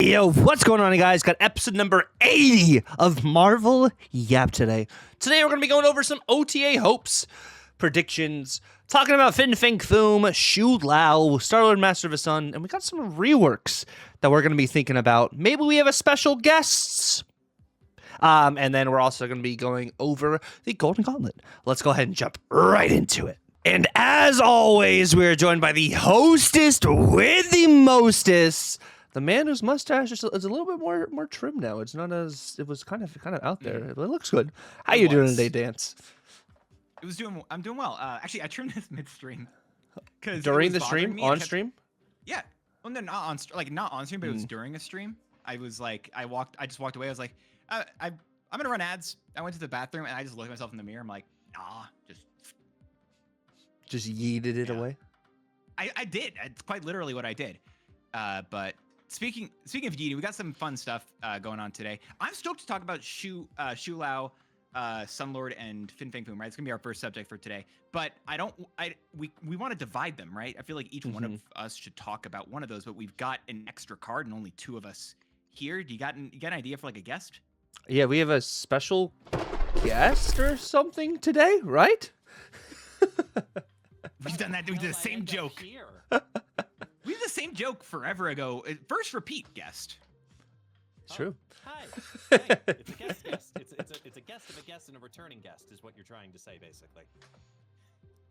Yo, what's going on, guys? Got episode number 80 of Marvel Yap today. Today we're going to be going over some OTA hopes, predictions, talking about Fin Fang Foom, Shou, Star-Lord Master of the Sun, and we got some reworks that we're going to be thinking about. Maybe we have a special guest. And then we're also going to be going over the Golden Gauntlet. Let's go ahead and jump right into it. And as always, we are joined by the hostess with the mostest. The man whose mustache is a little bit more trim now. It's not as it was kind of out there. But it looks good. How you doing today, Dance? I'm doing well. Actually, I trimmed this midstream. During the stream, on stream. Yeah. Well, no, not on stream, but it was during a stream. I was like, I just walked away. I was like, I'm gonna run ads. I went to the bathroom and I just looked at myself in the mirror. I'm like, nah, just yeeted it away. I did. It's quite literally what I did. But speaking of yeeting, we got some fun stuff going on today. I'm stoked to talk about Shou, Sunlord, and Fin Fang Foom. Right, it's gonna be our first subject for today. But we want to divide them, right? I feel like each one of us should talk about one of those. But we've got an extra card and only two of us here. You got an idea for like a guest? Yeah, we have a special guest or something today, right? We've done that. We did the same joke. We did the same joke forever ago. First repeat guest. It's true. Hi. It's a guest. It's a guest of a guest and a returning guest is what you're trying to say, basically.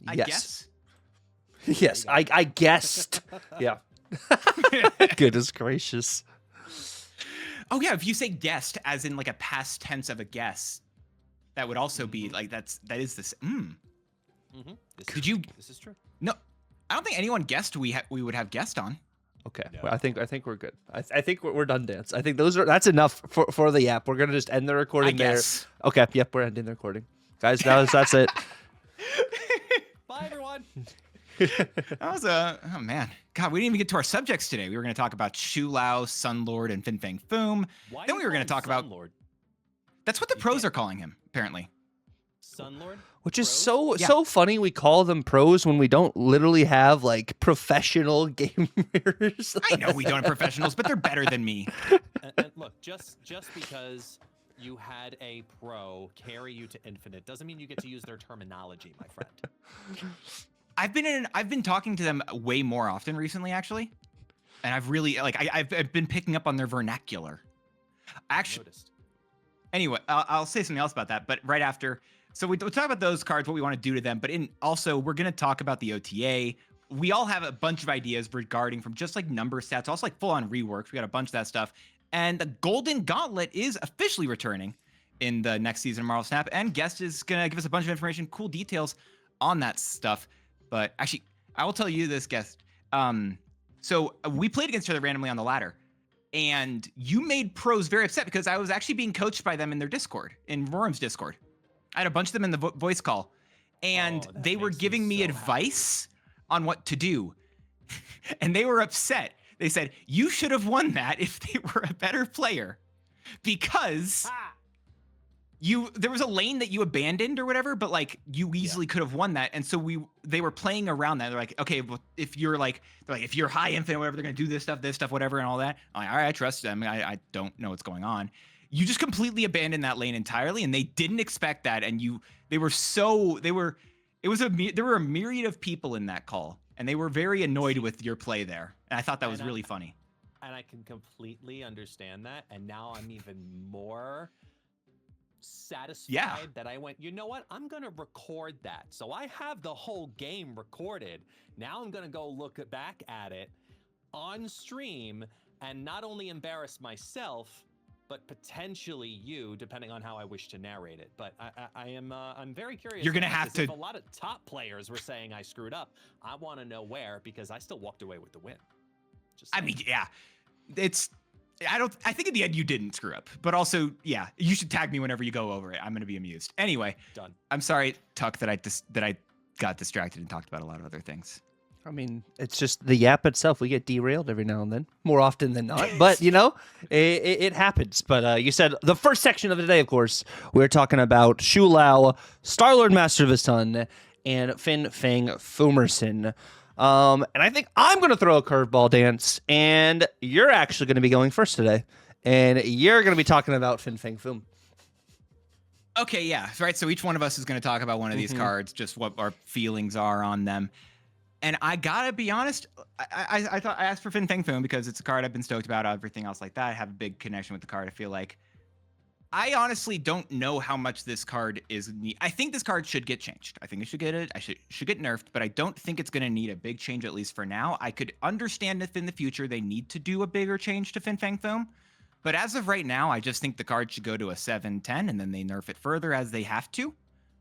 I guess. Yes, I guessed. Yeah. Goodness gracious. Oh yeah, if you say guest as in like a past tense of a guest, that would also be like that is this. This is true. No, I don't think anyone guessed we would have guest on. Okay, No. well, I think we're good. I think we're done, Dance. I think that's enough for the app. We're gonna just end the recording there. Okay, yep, we're ending the recording, guys. That's it. Bye, everyone. That was oh man, God, we didn't even get to our subjects today. We were going to talk about Shou, Sunlord, and Fin Fang Foom. Then we were going to talk about Sunlord? That's what the pros are calling him, apparently. Sunlord? Which is Pros? so funny. We call them pros when we don't literally have like professional gamers. I know we don't have professionals, but they're better than me. And look, just because you had a pro carry you to infinite doesn't mean you get to use their terminology, my friend. I've been talking to them way more often recently, actually, and I've really I've been picking up on their vernacular. Actually, anyway, I'll say something else about that, but right after. So we'll talk about those cards, what we want to do to them, but also we're going to talk about the OTA. We all have a bunch of ideas regarding from just like number stats, also like full on reworks. We got a bunch of that stuff, and the Golden Gauntlet is officially returning in the next season of Marvel Snap, and guest is going to give us a bunch of information, cool details on that stuff. But actually, I will tell you this, guest. So we played against each other randomly on the ladder, and you made pros very upset because I was actually being coached by them in their Discord, in Roram's Discord. I had a bunch of them in the voice call, and they were giving me advice on what to do, and they were upset. They said, you should have won that if they were a better player, because there was a lane that you abandoned or whatever, but like you easily could have won that. And so they were playing around that. They're like, okay, well, if you're if you're high infinite, whatever, they're going to do this stuff, whatever, and all that. I'm like, all right, I trust them. I don't know what's going on. You just completely abandoned that lane entirely, and they didn't expect that. And there were a myriad of people in that call, and they were very annoyed with your play there. And I thought that was really funny. And I can completely understand that. And now I'm even more satisfied that I went, you know what? I'm going to record that. So I have the whole game recorded. Now I'm going to go look back at it on stream and not only embarrass myself, but potentially you, depending on how I wish to narrate it. But I'm very curious. You're gonna have to. If a lot of top players were saying I screwed up, I want to know where, because I still walked away with the win. I mean, yeah, I think in the end you didn't screw up, but also, yeah, you should tag me whenever you go over it. I'm gonna be amused. Anyway, done. I'm sorry, Tuck, that I got distracted and talked about a lot of other things. I mean, it's just the Yap itself. We get derailed every now and then, more often than not. But, you know, it happens. But you said the first section of the day, of course, we're talking about Shou, Star-Lord Master of the Sun, and Fin Fang Foomerson. And I think I'm going to throw a curveball dance, and you're actually going to be going first today. And you're going to be talking about Fin Fang Foom. Okay, yeah, right. So each one of us is going to talk about one of these cards, just what our feelings are on them. And I gotta be honest, I thought I asked for Fin Fang Foom because it's a card I've been stoked about. Everything else like that, I have a big connection with the card. I feel like I honestly don't know how much this card is. I think this card should get changed. I think it should get it. I should get nerfed, but I don't think it's going to need a big change, at least for now. I could understand if in the future they need to do a bigger change to Fin Fang Foom, but as of right now, I just think the card should go to a 7/10, and then they nerf it further as they have to.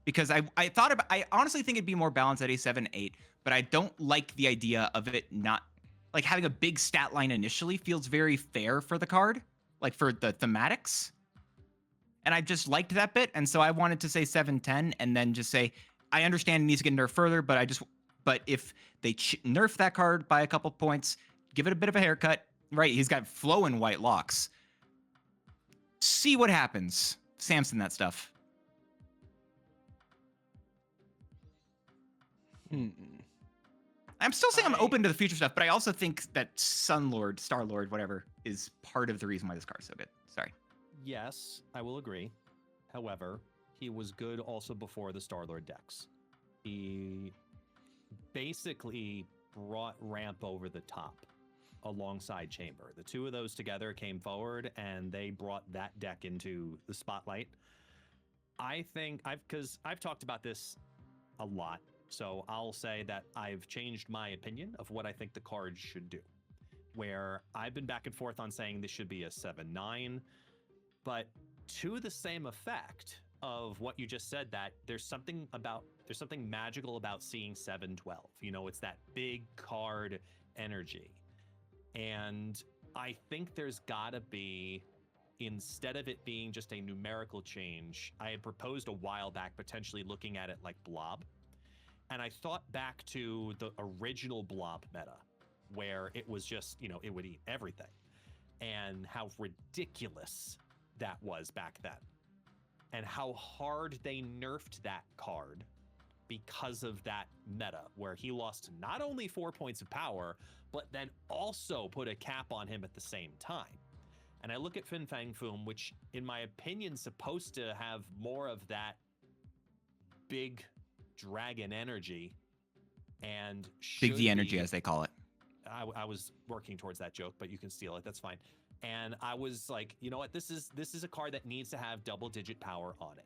Because I honestly think it'd be more balanced at a 7/8, but I don't like the idea of it not like having a big stat line initially feels very fair for the card, like for the thematics. And I just liked that bit, and so I wanted to say 7/10, and then just say I understand it needs to get nerfed further, but if they nerf that card by a couple points, give it a bit of a haircut, right? He's got flowing white locks. See what happens, Samson. That stuff. I'm still saying I'm open to the future stuff, but I also think that Sunlord, Starlord, whatever, is part of the reason why this card is so good. Sorry. Yes, I will agree. However, he was good also before the Starlord decks. He basically brought Ramp over the top alongside Chamber. The two of those together came forward and they brought that deck into the spotlight. I think I've talked about this a lot. So I'll say that I've changed my opinion of what I think the card should do. Where I've been back and forth on saying this should be a 7/9, but to the same effect of what you just said, that there's something magical about seeing 7/12. You know, it's that big card energy. And I think there's gotta be, instead of it being just a numerical change, I had proposed a while back potentially looking at it like Blob. And I thought back to the original Blob meta, where it was just, you know, it would eat everything, and how ridiculous that was back then, and how hard they nerfed that card because of that meta, where he lost not only 4 points of power, but then also put a cap on him at the same time. And I look at Fin Fang Foom, which in my opinion is supposed to have more of that big dragon energy, and Big D energy, as they call it. I was working towards that joke, but you can steal it. That's fine. And I was like, you know what? This is a card that needs to have double-digit power on it.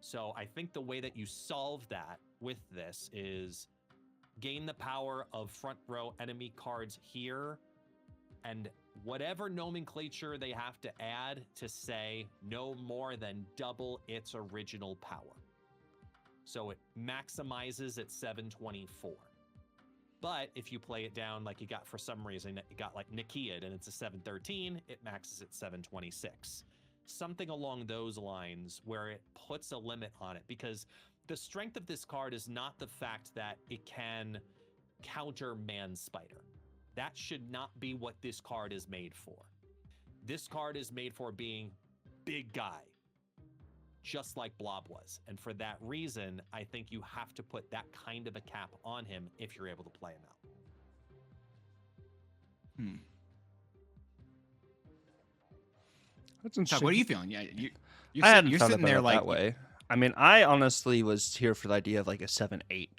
So I think the way that you solve that with this is gain the power of front row enemy cards here, and whatever nomenclature they have to add to say no more than double its original power. So it maximizes at 724. But if you play it down like you got for some reason, you got like Nikiad and it's a 713, it maxes at 726. Something along those lines where it puts a limit on it, because the strength of this card is not the fact that it can counter Man Spider. That should not be what this card is made for. This card is made for being big guy, just like Blob was. And for that reason, I think you have to put that kind of a cap on him if you're able to play him out. That's interesting. So what are you feeling? Yeah, you're sitting there it like that way. I mean, I honestly was here for the idea of like a 7/8,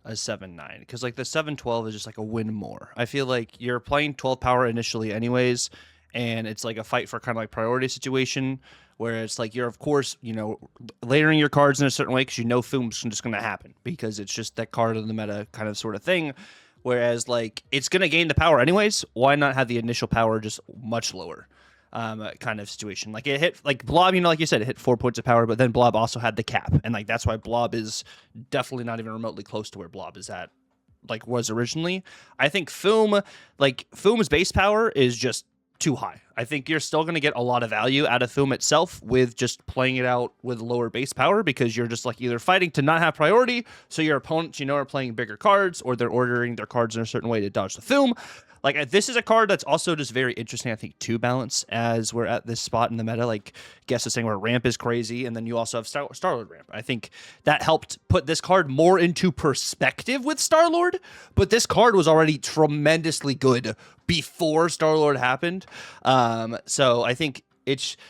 a 7/9, because like the 7/12 is just like a win more. I feel like you're playing 12 power initially anyways, and it's like a fight for kind of like priority situation, where it's like you're, of course, you know, layering your cards in a certain way because you know Foom's just going to happen because it's just that card of the meta kind of sort of thing. Whereas like it's going to gain the power anyways. Why not have the initial power just much lower? Kind of situation. Like it hit like Blob, you know, like you said, it hit 4 points of power, but then Blob also had the cap, and like that's why Blob is definitely not even remotely close to where Blob is at, like was originally. I think Foom's base power is just too high. I think you're still going to get a lot of value out of Foom itself with just playing it out with lower base power, because you're just like either fighting to not have priority, so your opponents, you know, are playing bigger cards, or they're ordering their cards in a certain way to dodge the Foom. Like, this is a card that's also just very interesting, I think, to balance as we're at this spot in the meta. Like, Guess is saying where ramp is crazy, and then you also have Star-Lord ramp. I think that helped put this card more into perspective with Star-Lord, but this card was already tremendously good before Star-Lord happened. So I think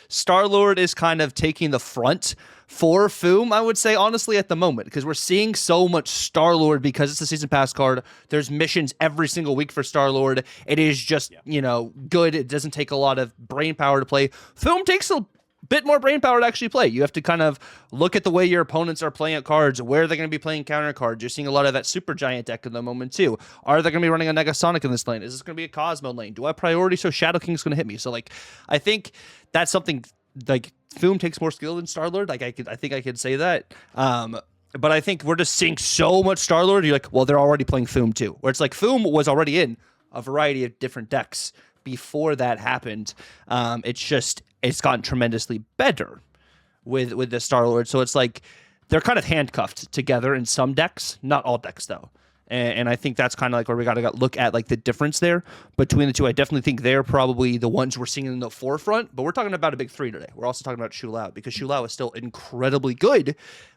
Star-Lord is kind of taking the front for Foom, I would say, honestly, at the moment, because we're seeing so much Star-Lord because it's a season pass card. There's missions every single week for Star-Lord. It is just, good. It doesn't take a lot of brain power to play. Foom takes a bit more brain power to actually play. You have to kind of look at the way your opponents are playing at cards, where they're going to be playing counter cards. You're seeing a lot of that Super Giant deck in the moment, too. Are they going to be running a Negasonic in this lane? Is this going to be a Cosmo lane? Do I priority so Shadow King's going to hit me? So, like, I think that's something, like, Foom takes more skill than Star-Lord. Like, I think I could say that. But I think we're just seeing so much Star-Lord. You're like, well, they're already playing Foom, too. Where it's like, Foom was already in a variety of different decks before that happened. It's gotten tremendously better with the Star-Lord. So it's like they're kind of handcuffed together in some decks, not all decks though. And I think that's kind of like where we got to look at like the difference there between the two. I definitely think they're probably the ones we're seeing in the forefront, but we're talking about a big three today. We're also talking about Shou because Shou is still incredibly good.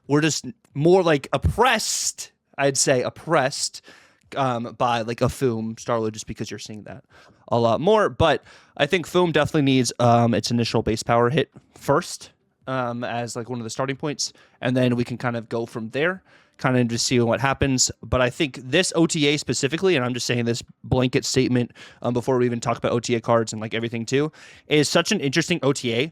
We're just more like oppressed, I'd say by like a Foom Star-Lord, just because you're seeing that a lot more. But I think Foom definitely needs its initial base power hit first as like one of the starting points, and then we can kind of go from there, kind of just see what happens. But I think this OTA specifically, and I'm just saying this blanket statement before we even talk about OTA cards and like everything too, is such an interesting OTA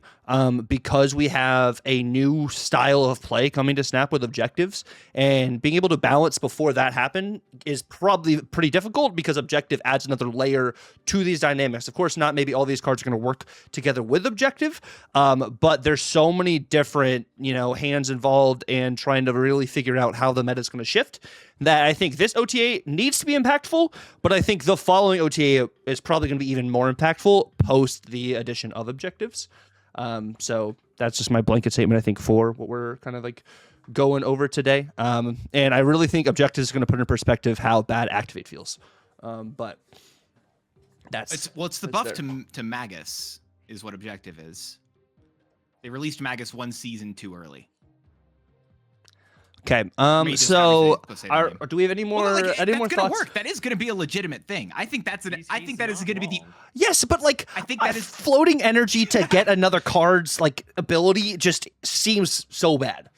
because we have a new style of play coming to Snap with objectives, and being able to balance before that happen is probably pretty difficult because objective adds another layer to these dynamics. Of course, not maybe all these cards are going to work together with objective, but there's so many different, hands involved and trying to really figure out how the meta is going to shift that I think this OTA needs to be impactful, but I think the following OTA is probably going to be even more impactful post the addition of objectives. So that's just my blanket statement, I think, for what we're kind of like going over today. And I really think objectives is going to put in perspective how bad Activate feels. But it's the buff to Magus is what objective is. They released Magus one season too early. Okay. So do we have any more? Any more thoughts? Work. That is going to be a legitimate thing. I think that is going to be the. Yes, but like I think that is floating energy to get another card's like ability just seems so bad.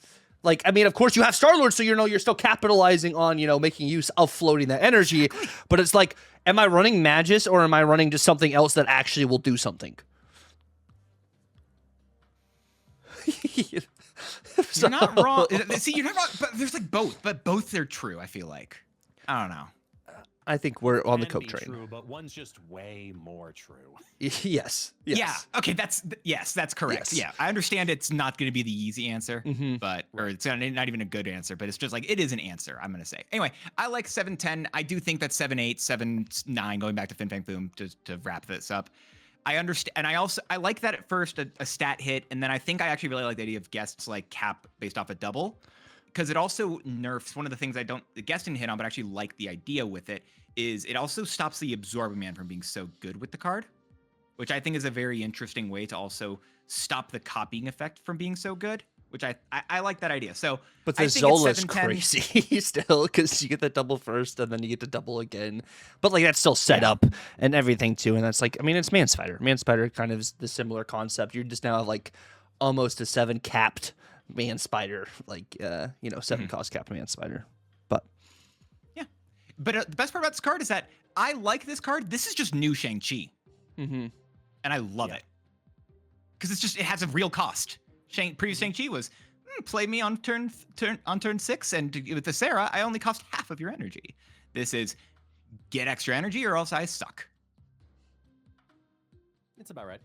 Like, I mean, of course you have Star-Lord, so you're still capitalizing on making use of floating that energy. Exactly. But it's like, am I running Magus or am I running just something else that actually will do something? You're not wrong. See, you're not wrong, but there's like both. But both are true, I feel like. I don't know. I think we're on the Coke train. True, but one's just way more true. Yes. Yeah. Okay. That's correct. Yes. Yeah. I understand it's not going to be the easy answer, or it's not even a good answer, but it's just like, it is an answer, I'm going to say. Anyway, I like 7-10. I do think that 7-8, 7-9, going back to Fin Fang Foom to wrap this up. I understand, and I like that at first a stat hit, and then I think I actually really like the idea of guests like cap based off a double, because it also nerfs one of the things the guest didn't hit on, but I actually like the idea with it, is it also stops the Absorbing Man from being so good with the card, which I think is a very interesting way to also stop the copying effect from being so good, which I like that idea. So, but the Zola's crazy still, because you get the double first and then you get the double again. But like that's still set up and everything too, and that's like, I mean, it's Man Spider. Man Spider kind of is the similar concept. You just now have like almost a 7 capped Man Spider, like 7 cost capped Man Spider. But yeah, but the best part about this card is that I like this card. This is just new Shang-Chi, and I love it because it has a real cost. Previous Shang-Chi was play me on turn 6, and with the Sarah, I only cost half of your energy. This is get extra energy or else I suck. It's about right.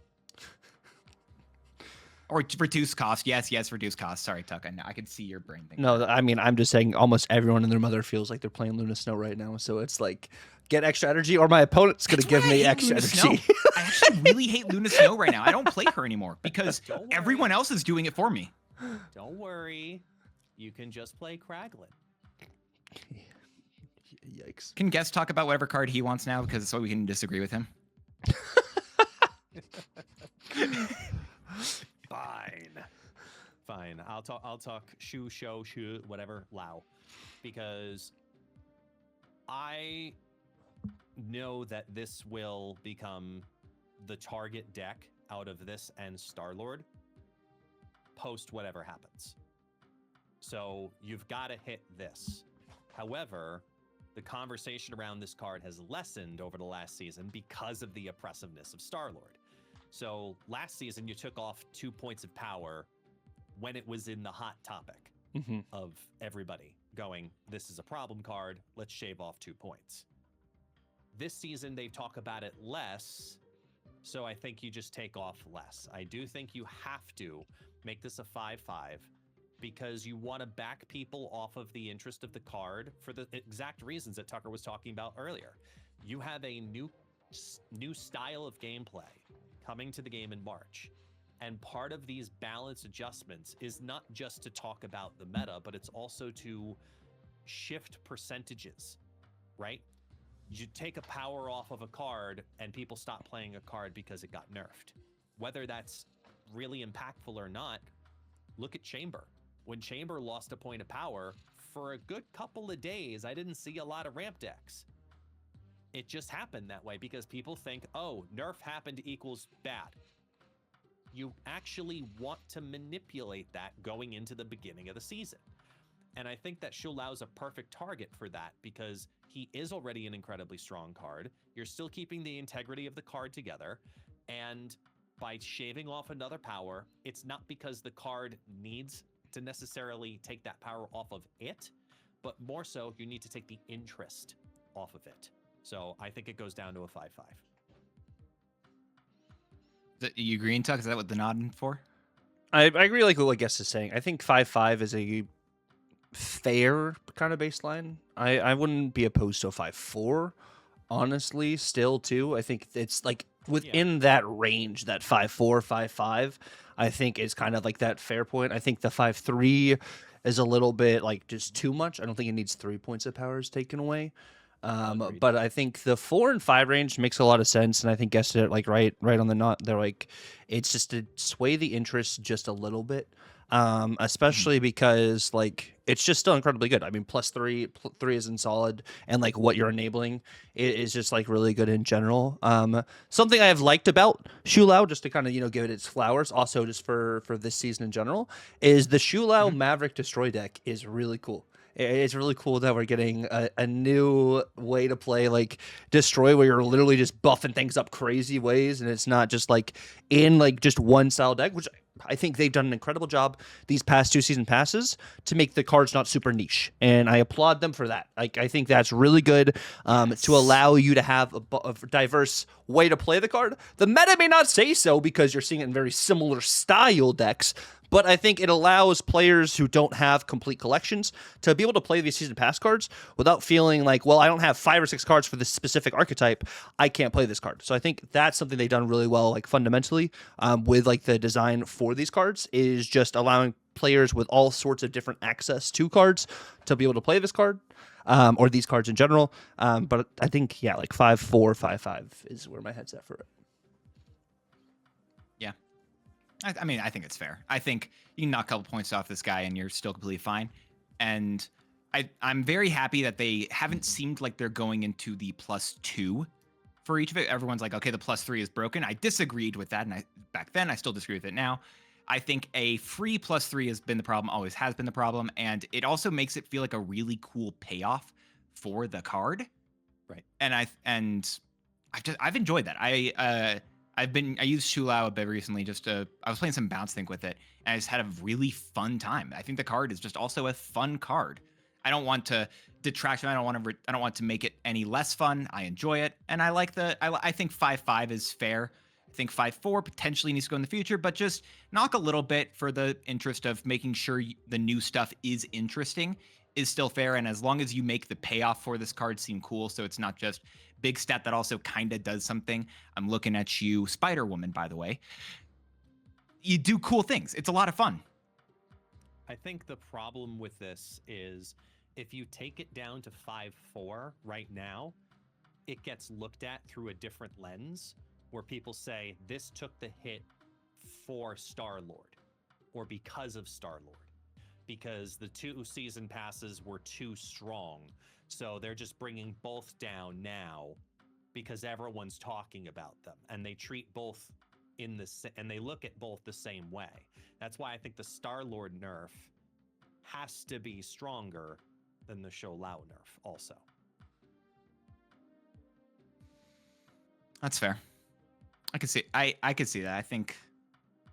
Or reduce cost. Yes, reduce cost. Sorry, Tuck. I can see your brain thinking. No, I mean, I'm just saying almost everyone and their mother feels like they're playing Luna Snow right now. So it's like, get extra energy or my opponent's going to give me extra energy. I actually really hate Luna Snow right now. I don't play her anymore because everyone else is doing it for me. Don't worry. You can just play Craglet. Yikes. Can guest talk about whatever card he wants now, because so we can disagree with him? Fine. I'll talk Shou, whatever, Lao. Because I know that this will become the target deck out of this and Star-Lord post whatever happens. So you've got to hit this. However, the conversation around this card has lessened over the last season because of the oppressiveness of Star-Lord. So last season, you took off 2 points of power when it was in the hot topic of everybody going, this is a problem card, let's shave off 2 points. This season, they talk about it less, so I think you just take off less. I do think you have to make this a 5/5 because you want to back people off of the interest of the card for the exact reasons that Tucker was talking about earlier. You have a new style of gameplay coming to the game in March. And part of these balance adjustments is not just to talk about the meta, but it's also to shift percentages, right? You take a power off of a card and people stop playing a card because it got nerfed. Whether that's really impactful or not, look at Chamber. When Chamber lost a point of power, for a good couple of days, I didn't see a lot of ramp decks. It just happened that way because people think, oh, nerf happened equals bad. You actually want to manipulate that going into the beginning of the season. And I think that Shou is a perfect target for that because he is already an incredibly strong card. You're still keeping the integrity of the card together. And by shaving off another power, it's not because the card needs to necessarily take that power off of it, but more so you need to take the interest off of it. So I think it goes down to a 5/5. You agreeing, Tuck? Is that what the nodding for? I agree, like what Guest is saying. I think 5/5 is a fair kind of baseline. I wouldn't be opposed to a 5/4, honestly. Still, too, I think it's like within that range, that 5/4, 5/5. I think is kind of like that fair point. I think the 5/3 is a little bit like just too much. I don't think it needs 3 points of powers taken away. But I think the 4 and 5 range makes a lot of sense, and I think guessed it like right on the knot. They're like, it's just to sway the interest just a little bit, especially because like it's just still incredibly good. I mean, +3 isn't solid, and like what you're enabling is just like really good in general. Something I have liked about Shou, just to kind of give it its flowers, also just for this season in general, is the Shou Maverick Destroy deck is really cool. It's really cool that we're getting a new way to play like Destroy, where you're literally just buffing things up crazy ways, and it's not just like in like just one style deck, which I think they've done an incredible job these past 2 season passes to make the cards not super niche, and I applaud them for that. Like I think that's really good to allow you to have a diverse way to play the card. The meta may not say so because you're seeing it in very similar style decks, but I think it allows players who don't have complete collections to be able to play these season pass cards without feeling like, well, I don't have 5 or 6 cards for this specific archetype, I can't play this card. So I think that's something they've done really well, like fundamentally, with like the design for these cards, is just allowing players with all sorts of different access to cards to be able to play this card, or these cards in general. But I think, yeah, like 5/4, 5/5 is where my head's at for it. I mean, I think it's fair. I think you can knock a couple points off this guy and you're still completely fine. And I'm very happy that they haven't seemed like they're going into the +2 for each of it. Everyone's like, okay, the +3 is broken. I disagreed with that, and back then I still disagree with it now. I think a free +3 has been the problem, always has been the problem, and it also makes it feel like a really cool payoff for the card. Right. And I've enjoyed that. I used Shou a bit recently. I was playing some Bounce Think with it, and I just had a really fun time. I think the card is just also a fun card. I don't want to detract from it. I don't want to make it any less fun. I enjoy it, and I think 5/5 is fair. I think 5/4 potentially needs to go in the future, but just knock a little bit for the interest of making sure the new stuff is interesting is still fair. And as long as you make the payoff for this card seem cool, so it's not just big stat that also kind of does something. I'm looking at you, Spider-Woman, by the way. You do cool things. It's a lot of fun. I think the problem with this is if you take it down to 5-4 right now, it gets looked at through a different lens where people say this took the hit for Star-Lord or because of Star-Lord, because the 2 season passes were too strong. So they're just bringing both down now because everyone's talking about them, and they treat both and they look at both the same way. That's why I think the Star-Lord nerf has to be stronger than the Shou nerf also. That's fair. I could see that. I think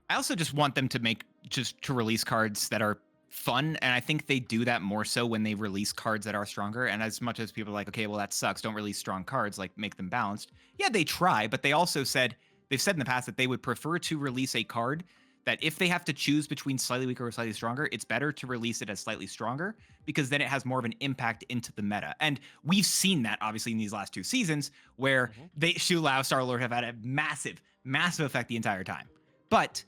I also just want them to release cards that are fun, and I think they do that more so when they release cards that are stronger. And as much as people are like, okay, well, that sucks, don't release strong cards, like make them balanced. Yeah, they try, but they've said in the past that they would prefer to release a card that if they have to choose between slightly weaker or slightly stronger, it's better to release it as slightly stronger because then it has more of an impact into the meta. And we've seen that obviously in these last 2 seasons where Shou, Lao, Star-Lord have had a massive, massive effect the entire time. But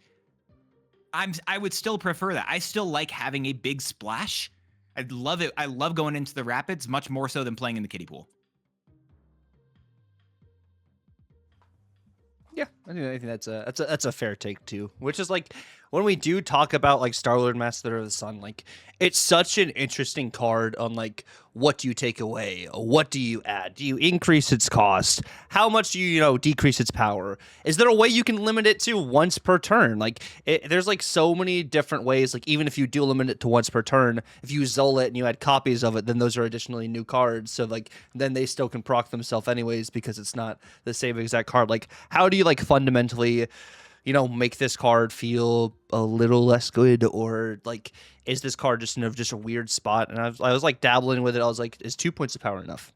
I would still prefer that. I still like having a big splash. I love it. I love going into the rapids much more so than playing in the kiddie pool. Yeah, I think that's a fair take too. Which is like when we do talk about like Star-Lord Master of the Sun, like it's such an interesting card on like what do you take away, what do you add, do you increase its cost, how much do you decrease its power? Is there a way you can limit it to once per turn? Like there's like so many different ways. Like even if you do limit it to once per turn, if you Zol it and you add copies of it, then those are additionally new cards. So like then they still can proc themselves anyways because it's not the same exact card. Like how do you like fundamentally make this card feel a little less good, or like, is this card just in just a weird spot? And I was like dabbling with it. I was like, is 2 points of power enough?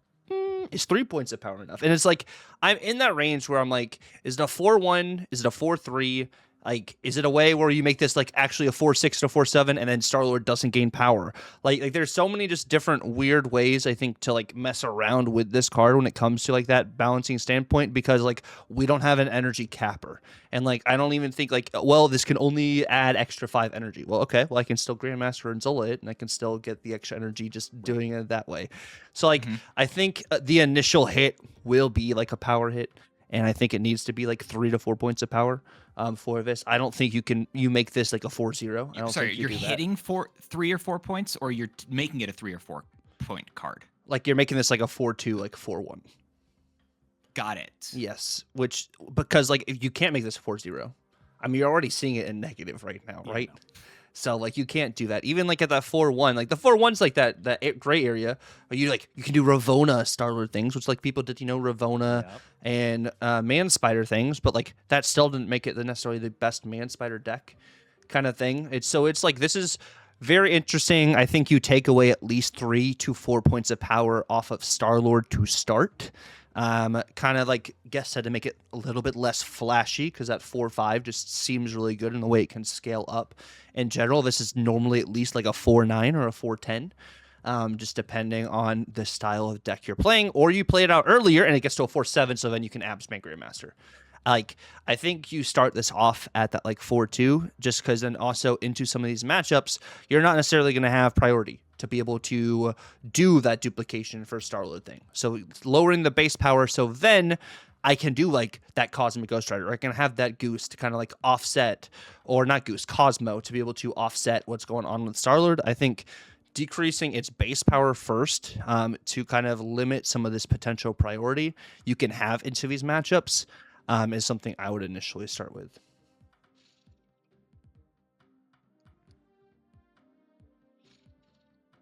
Is 3 points of power enough? And it's like, I'm in that range where I'm like, is it a 4-1? Is it a 4-3? Like, is it a way where you make this like actually a 4-6 to 4-7 and then Star-Lord doesn't gain power? Like there's so many just different weird ways I think to like mess around with this card when it comes to like that balancing standpoint, because like we don't have an energy capper. And like I don't even think like, well, this can only add extra 5 energy. Well, okay, well I can still Grandmaster and Zola it and I can still get the extra energy just doing it that way. So like I think the initial hit will be like a power hit. And I think it needs to be like 3 to 4 points of power for this. I don't think you make this like a 4-0. I don't Sorry, think you're hitting 3 or 4 points, or you're making it a 3 or 4 point card? Like you're making this like a 4-2, like 4-1. Got it. Yes, because like if you can't make this a 4-0. I mean, you're already seeing it in negative right now, right? No. So like you can't do that. Even like at that 4-1, like the 4-1's like that gray area. But you can do Ravona Star-Lord things, which like people did, Ravona and Man Spider things, but like that still didn't make it necessarily the best Man Spider deck kind of thing. It's like this is very interesting. I think you take away at least 3 to 4 points of power off of Star-Lord to start. Kind of like Guest said, to make it a little bit less flashy, because that 4-5 just seems really good in the way it can scale up. In general, this is normally at least like a 4-9 or a 4-10, just depending on the style of deck you're playing, or you play it out earlier and it gets to a 4-7, so then you can abs make Grandmaster. Like I think you start this off at that like 4-2, just because then also into some of these matchups, you're not necessarily going to have priority to be able to do that duplication for Star-Lord thing. So lowering the base power, so then I can do like that Cosmic Ghost Rider, or I can have that Goose to kind of like offset, or not Goose, Cosmo, to be able to offset what's going on with Star-Lord. I think decreasing its base power first to kind of limit some of this potential priority you can have into these matchups is something I would initially start with.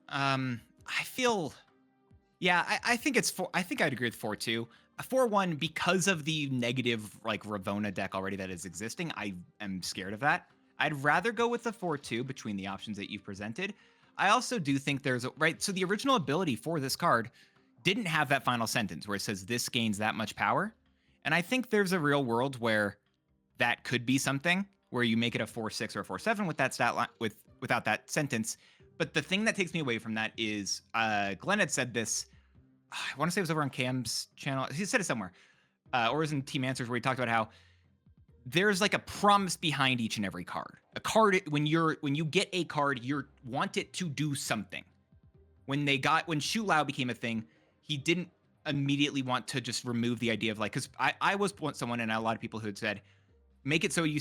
I feel, I think it's I think I'd agree with 4-2. A 4-1, because of the negative like Ravona deck already that is existing, I am scared of that. I'd rather go with the 4-2 between the options that you've presented. I also do think there's so the original ability for this card didn't have that final sentence where it says this gains that much power. And I think there's a real world where that could be something where you make it a 4-6 or a 4-7 with that stat line, without that sentence. But the thing that takes me away from that is Glenn had said this. I want to say it was over on Cam's channel. He said it somewhere, or it was in Team Answers, where he talked about how there's like a promise behind each and every card. A card, when you get a card, you want it to do something. when Shou became a thing, he didn't immediately want to just remove the idea of like, because I was someone and a lot of people who had said, make it so you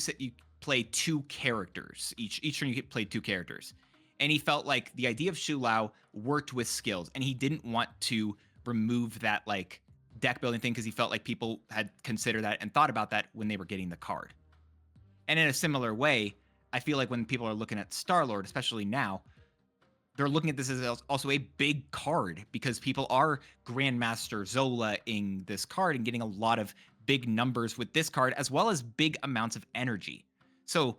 play 2 characters each turn. You play 2 characters, and he felt like the idea of Shou worked with skills, and he didn't want to remove that like deck building thing because he felt like people had considered that and thought about that when they were getting the card. And in a similar way, I feel like when people are looking at Star-Lord, especially now, they're looking at this as also a big card because people are Grandmaster Zola-ing this card and getting a lot of big numbers with this card, as well as big amounts of energy. So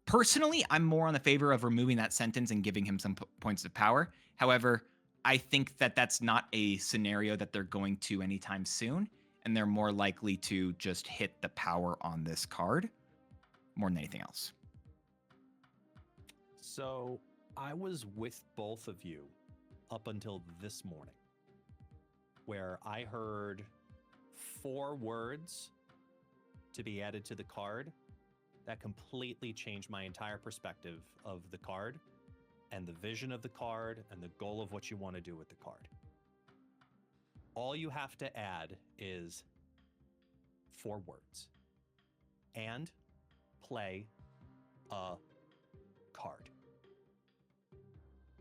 personally, I'm more on the favor of removing that sentence and giving him some points of power. However, I think that that's not a scenario that they're going to anytime soon, and they're more likely to just hit the power on this card more than anything else. So I was with both of you up until this morning, where I heard 4 words to be added to the card that completely changed my entire perspective of the card and the vision of the card and the goal of what you want to do with the card. All you have to add is 4 words and play a card.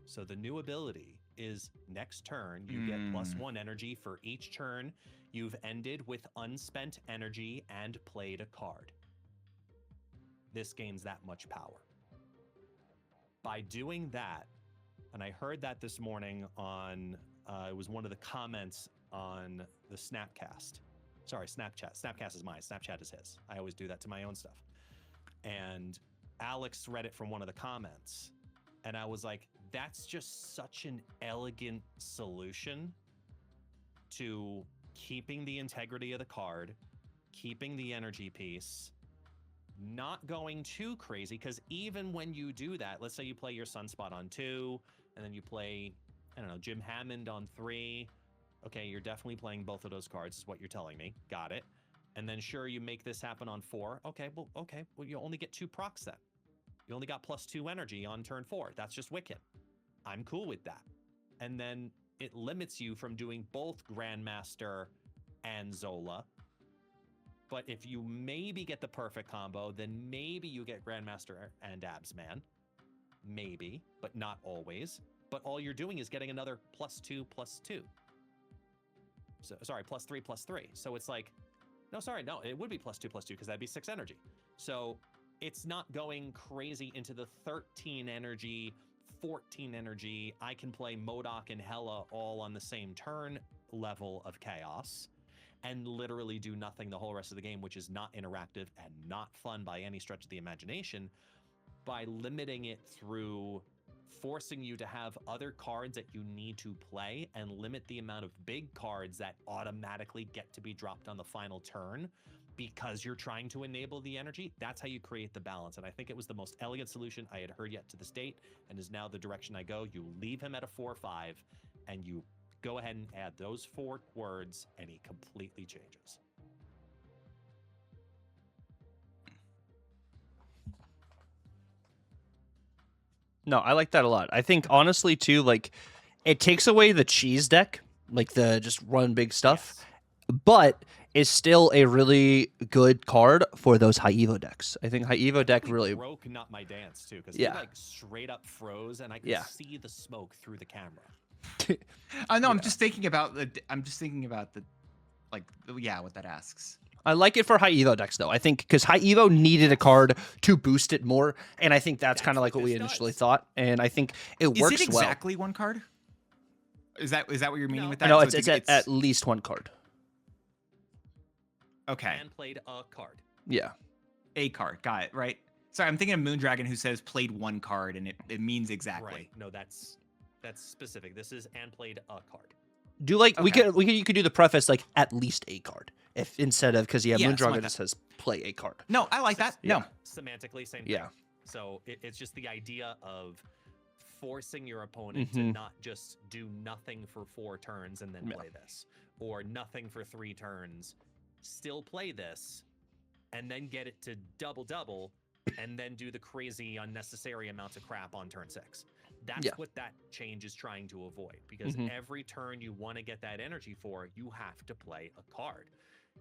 So the new ability is next turn, you get +1 energy for each turn you've ended with unspent energy and played a card. This gains that much power. By doing that, and I heard that this morning on, it was one of the comments on the Snapcast. Sorry, Snapchat. Snapcast is mine. Snapchat is his. I always do that to my own stuff. And Alex read it from one of the comments. And I was like, that's just such an elegant solution to keeping the integrity of the card, keeping the energy piece, not going too crazy. Because even when you do that, let's say you play your Sunspot on 2, and then you play, I don't know, Jim Hammond on 3. Okay, you're definitely playing both of those cards, is what you're telling me. Got it. And then sure, you make this happen on 4. Okay, well, you only get 2 procs then. You only got +2 energy on turn 4. That's just wicked. I'm cool with that. And then it limits you from doing both Grandmaster and Zola. But if you maybe get the perfect combo, then maybe you get Grandmaster and Absman. Maybe, but not always. But all you're doing is getting another +2/+2. So, sorry, +3/+3. So it's like, no, it would be +2/+2 because that'd be 6 energy. So it's not going crazy into the 13 energy, 14 energy. I can play MODOK and Hela all on the same turn level of chaos and literally do nothing the whole rest of the game, which is not interactive and not fun by any stretch of the imagination, by limiting it through forcing you to have other cards that you need to play and limit the amount of big cards that automatically get to be dropped on the final turn because you're trying to enable the energy. That's how you create the balance. And I think it was the most elegant solution I had heard yet to this date, and is now the direction I go. You leave him at a 4/5 and you go ahead and add those 4 words and he completely changes. No, I like that a lot. I think honestly too, like it takes away the cheese deck, like the just run big stuff, but is still a really good card for those high evo decks. I think high evo deck really broke Not My Dance too, because Yeah. he like straight up froze and I could see the smoke through the camera. No, I'm just thinking about the what that asks. I like it for high evo decks though. I think because high evo needed a card to boost it more, and I think that's kind of like what we initially thought, and I think it works well. Is it exactly 1 card? Is that what you're meaning with that? No, So it's at least 1 card. Okay. And played a card. Yeah. A card. Got it. Right. Sorry, I'm thinking of Moondragon, who says played 1 card, and it means exactly. Right. No, that's specific. This is and played a card. Do like you could do the preface like at least a card if instead of because Moondragon like just says play a card. No, I like that. Yeah. No, Semantically, same thing. Yeah. So it's just the idea of forcing your opponent to not just do nothing for 4 turns and then play this, or nothing for 3 turns, still play this, and then get it to double, and then do the crazy unnecessary amounts of crap on turn 6. That's Yeah. what that change is trying to avoid, because every turn you want to get that energy for, you have to play a card.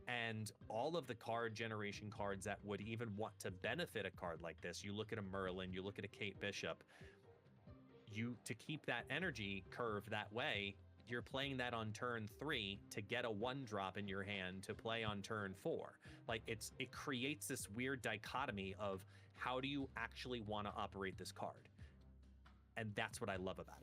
And all of the card generation cards that would even want to benefit a card like this, you look at a Merlin, you look at a Kate Bishop, to keep that energy curve that way, you're playing that on turn 3 to get a 1-drop in your hand to play on turn 4. Like it creates this weird dichotomy of how do you actually want to operate this card? And that's what I love about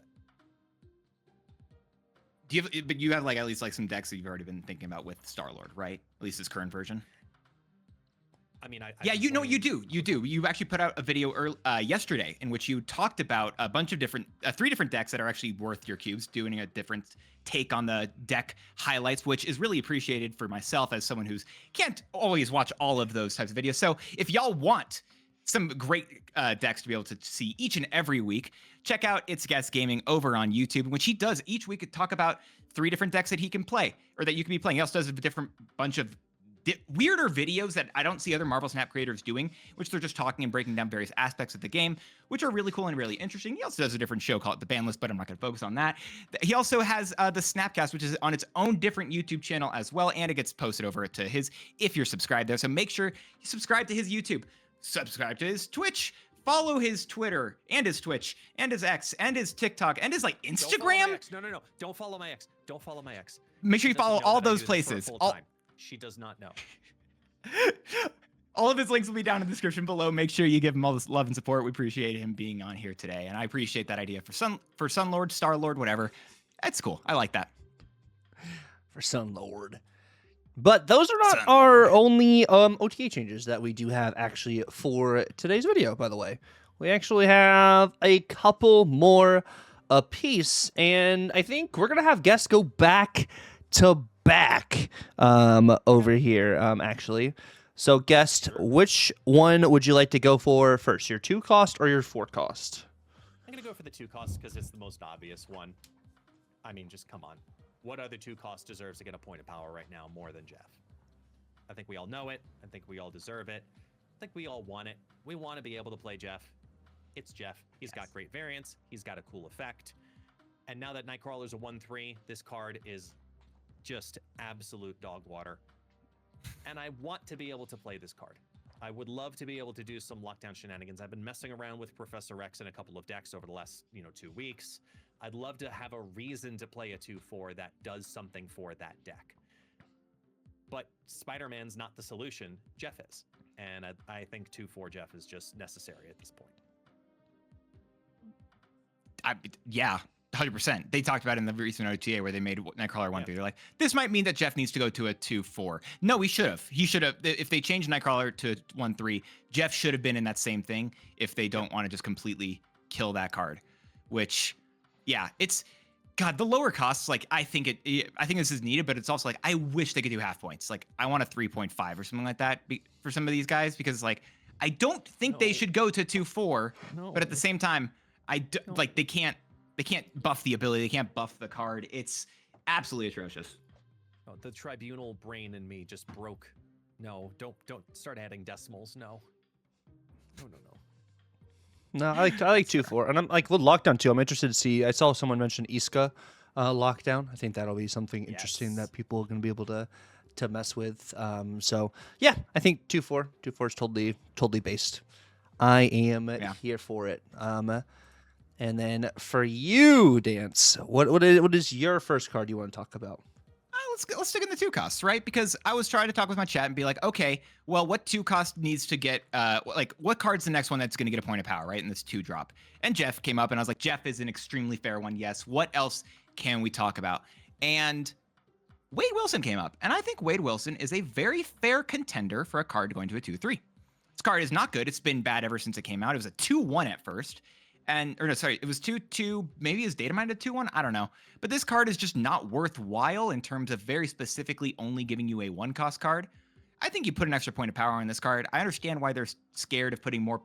it. But you have like at least like some decks that you've already been thinking about with Star-Lord, right? At least this current version. I mean, yeah, you know, you do. You actually put out a video yesterday in which you talked about a bunch of different, 3 different decks that are actually worth your cubes, doing a different take on the deck highlights, which is really appreciated for myself as someone who's can't always watch all of those types of videos. So if y'all want some great decks to be able to see each and every week, check out It's Guest Gaming over on YouTube, which he does each week talk about 3 different decks that he can play or that you can be playing. He also does a different bunch of weirder videos that I don't see other Marvel Snap creators doing, which they're just talking and breaking down various aspects of the game, which are really cool and really interesting. He also does a different show called The Ban List, but I'm not going to focus on that. He also has the Snapcast, which is on its own different YouTube channel as well, and it gets posted over to his if you're subscribed there. So make sure you subscribe to his YouTube, subscribe to his Twitch, follow his Twitter and his Twitch and his X and his TikTok and his like Instagram. No. Don't follow my ex. Don't follow my ex. Make sure you follow all those places. She does not know. All of his links will be down in the description below. Make sure you give him all this love and support. We appreciate him being on here today, and I appreciate that idea for Sunlord, Star-Lord, whatever. That's cool. I like that. For Sunlord. But those are not our only OTA changes that we do have actually for today's video, by the way. We actually have a couple more apiece, and I think we're going to have guests go back to back over here, actually. So, guest, which one would you like to go for first? Your 2 cost or your 4 cost? I'm going to go for the 2 cost because it's the most obvious one. I mean, just come on. What other 2 cost deserves to get a point of power right now more than Jeff? I think we all know it. I think we all deserve it. I think we all want it. We want to be able to play Jeff. It's Jeff. He's got great variance. He's got a cool effect. And now that Nightcrawler's a 1/3, this card is just absolute dog water. And I want to be able to play this card. I would love to be able to do some lockdown shenanigans. I've been messing around with Professor X in a couple of decks over the last, 2 weeks. I'd love to have a reason to play a 2/4 that does something for that deck. But Spider-Man's not the solution. Jeff is. And I think 2/4 Jeff is just necessary at this point. Yeah, 100%. They talked about it in the recent OTA where they made Nightcrawler 1/3. They're like, this might mean that Jeff needs to go to a 2/4. No, he should have. He should have. If they changed Nightcrawler to 1/3, Jeff should have been in that same thing if they don't want to just completely kill that card. Which, yeah, it's... God, the lower costs, like, I think this is needed, but it's also like, I wish they could do half points. Like, I want a 3.5 or something like that for some of these guys, because, like, I don't think they should go to 2/4, but at the same time, like, they can't buff the ability, they can't buff the card. It's absolutely atrocious. Oh, the tribunal brain in me just broke. No, don't start adding decimals. No. No, I like 2/4, and I'm like with Lockdown 2. I'm interested to see. I saw someone mention Iska Lockdown. I think that'll be something interesting that people are going to be able to mess with. So yeah, I think 2/4. 2/4 is totally based. I am here for it. And then for you, Dance, what is your first card you want to talk about? Let's stick in the 2 costs, right? Because I was trying to talk with my chat and be like, okay, well, what 2 cost needs to get, what card's the next one that's going to get a point of power, right? In this 2-drop. And Jeff came up and I was like, Jeff is an extremely fair one. Yes. What else can we talk about? And Wade Wilson came up. And I think Wade Wilson is a very fair contender for a card going to a 2/3. This card is not good. It's been bad ever since it came out. It was a 2/1 at first. It was 2/2, maybe his data mined a 2/1, I don't know. But this card is just not worthwhile in terms of very specifically only giving you a 1-cost card. I think you put an extra point of power on this card. I understand why they're scared of putting more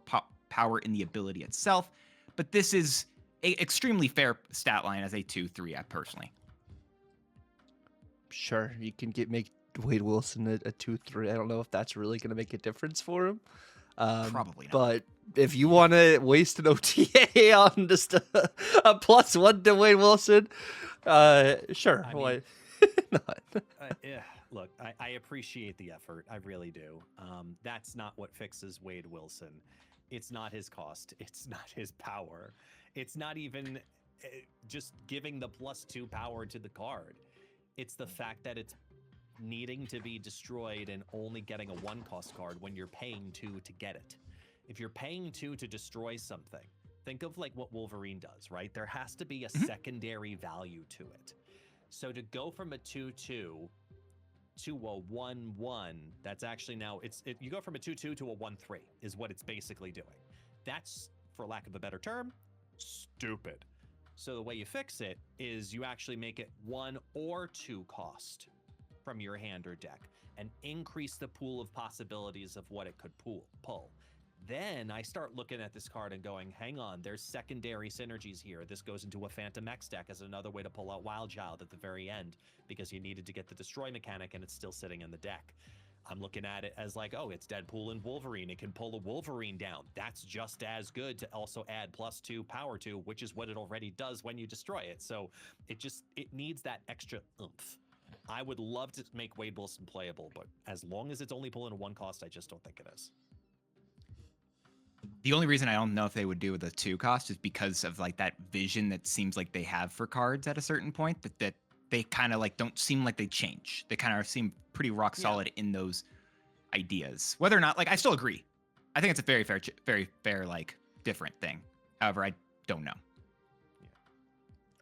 power in the ability itself, but this is an extremely fair stat line as a 2/3 personally. Sure, you can make Wade Wilson a 2/3. I don't know if that's really going to make a difference for him. Probably not. But if you want to waste an OTA on just a +1 to Wade Wilson, sure. I Why not? Yeah, look, I appreciate the effort. I really do. That's not what fixes Wade Wilson. It's not his cost. It's not his power. It's not even just giving the +2 power to the card. It's the fact that it's needing to be destroyed and only getting a 1-cost card when you're paying 2 to get it. If you're paying 2 to destroy something, think of like what Wolverine does, right? There has to be a secondary value to it. So to go from a 2/2 to a 1/1, that's actually now you go from a 2/2 to a 1/3 is what it's basically doing. That's, for lack of a better term, stupid. So the way you fix it is you actually make it 1 or 2 cost from your hand or deck and increase the pool of possibilities of what it could pull. Then I start looking at this card and going, hang on, there's secondary synergies here. This goes into a Phantom X deck as another way to pull out Wild Child at the very end because you needed to get the destroy mechanic and it's still sitting in the deck. I'm looking at it as like, oh, it's Deadpool and Wolverine. It can pull a Wolverine down. That's just as good to also add +2 power to, which is what it already does when you destroy it. So it needs that extra oomph. I would love to make Wade Wilson playable, but as long as it's only pulling a 1 cost, I just don't think it is. The only reason I don't know if they would do with a 2 cost is because of like that vision that seems like they have for cards at a certain point that they kind of like don't seem like they change. They kind of seem pretty rock solid in those ideas. Whether or not, like, I still agree. I think it's a very fair, like, different thing. However, I don't know.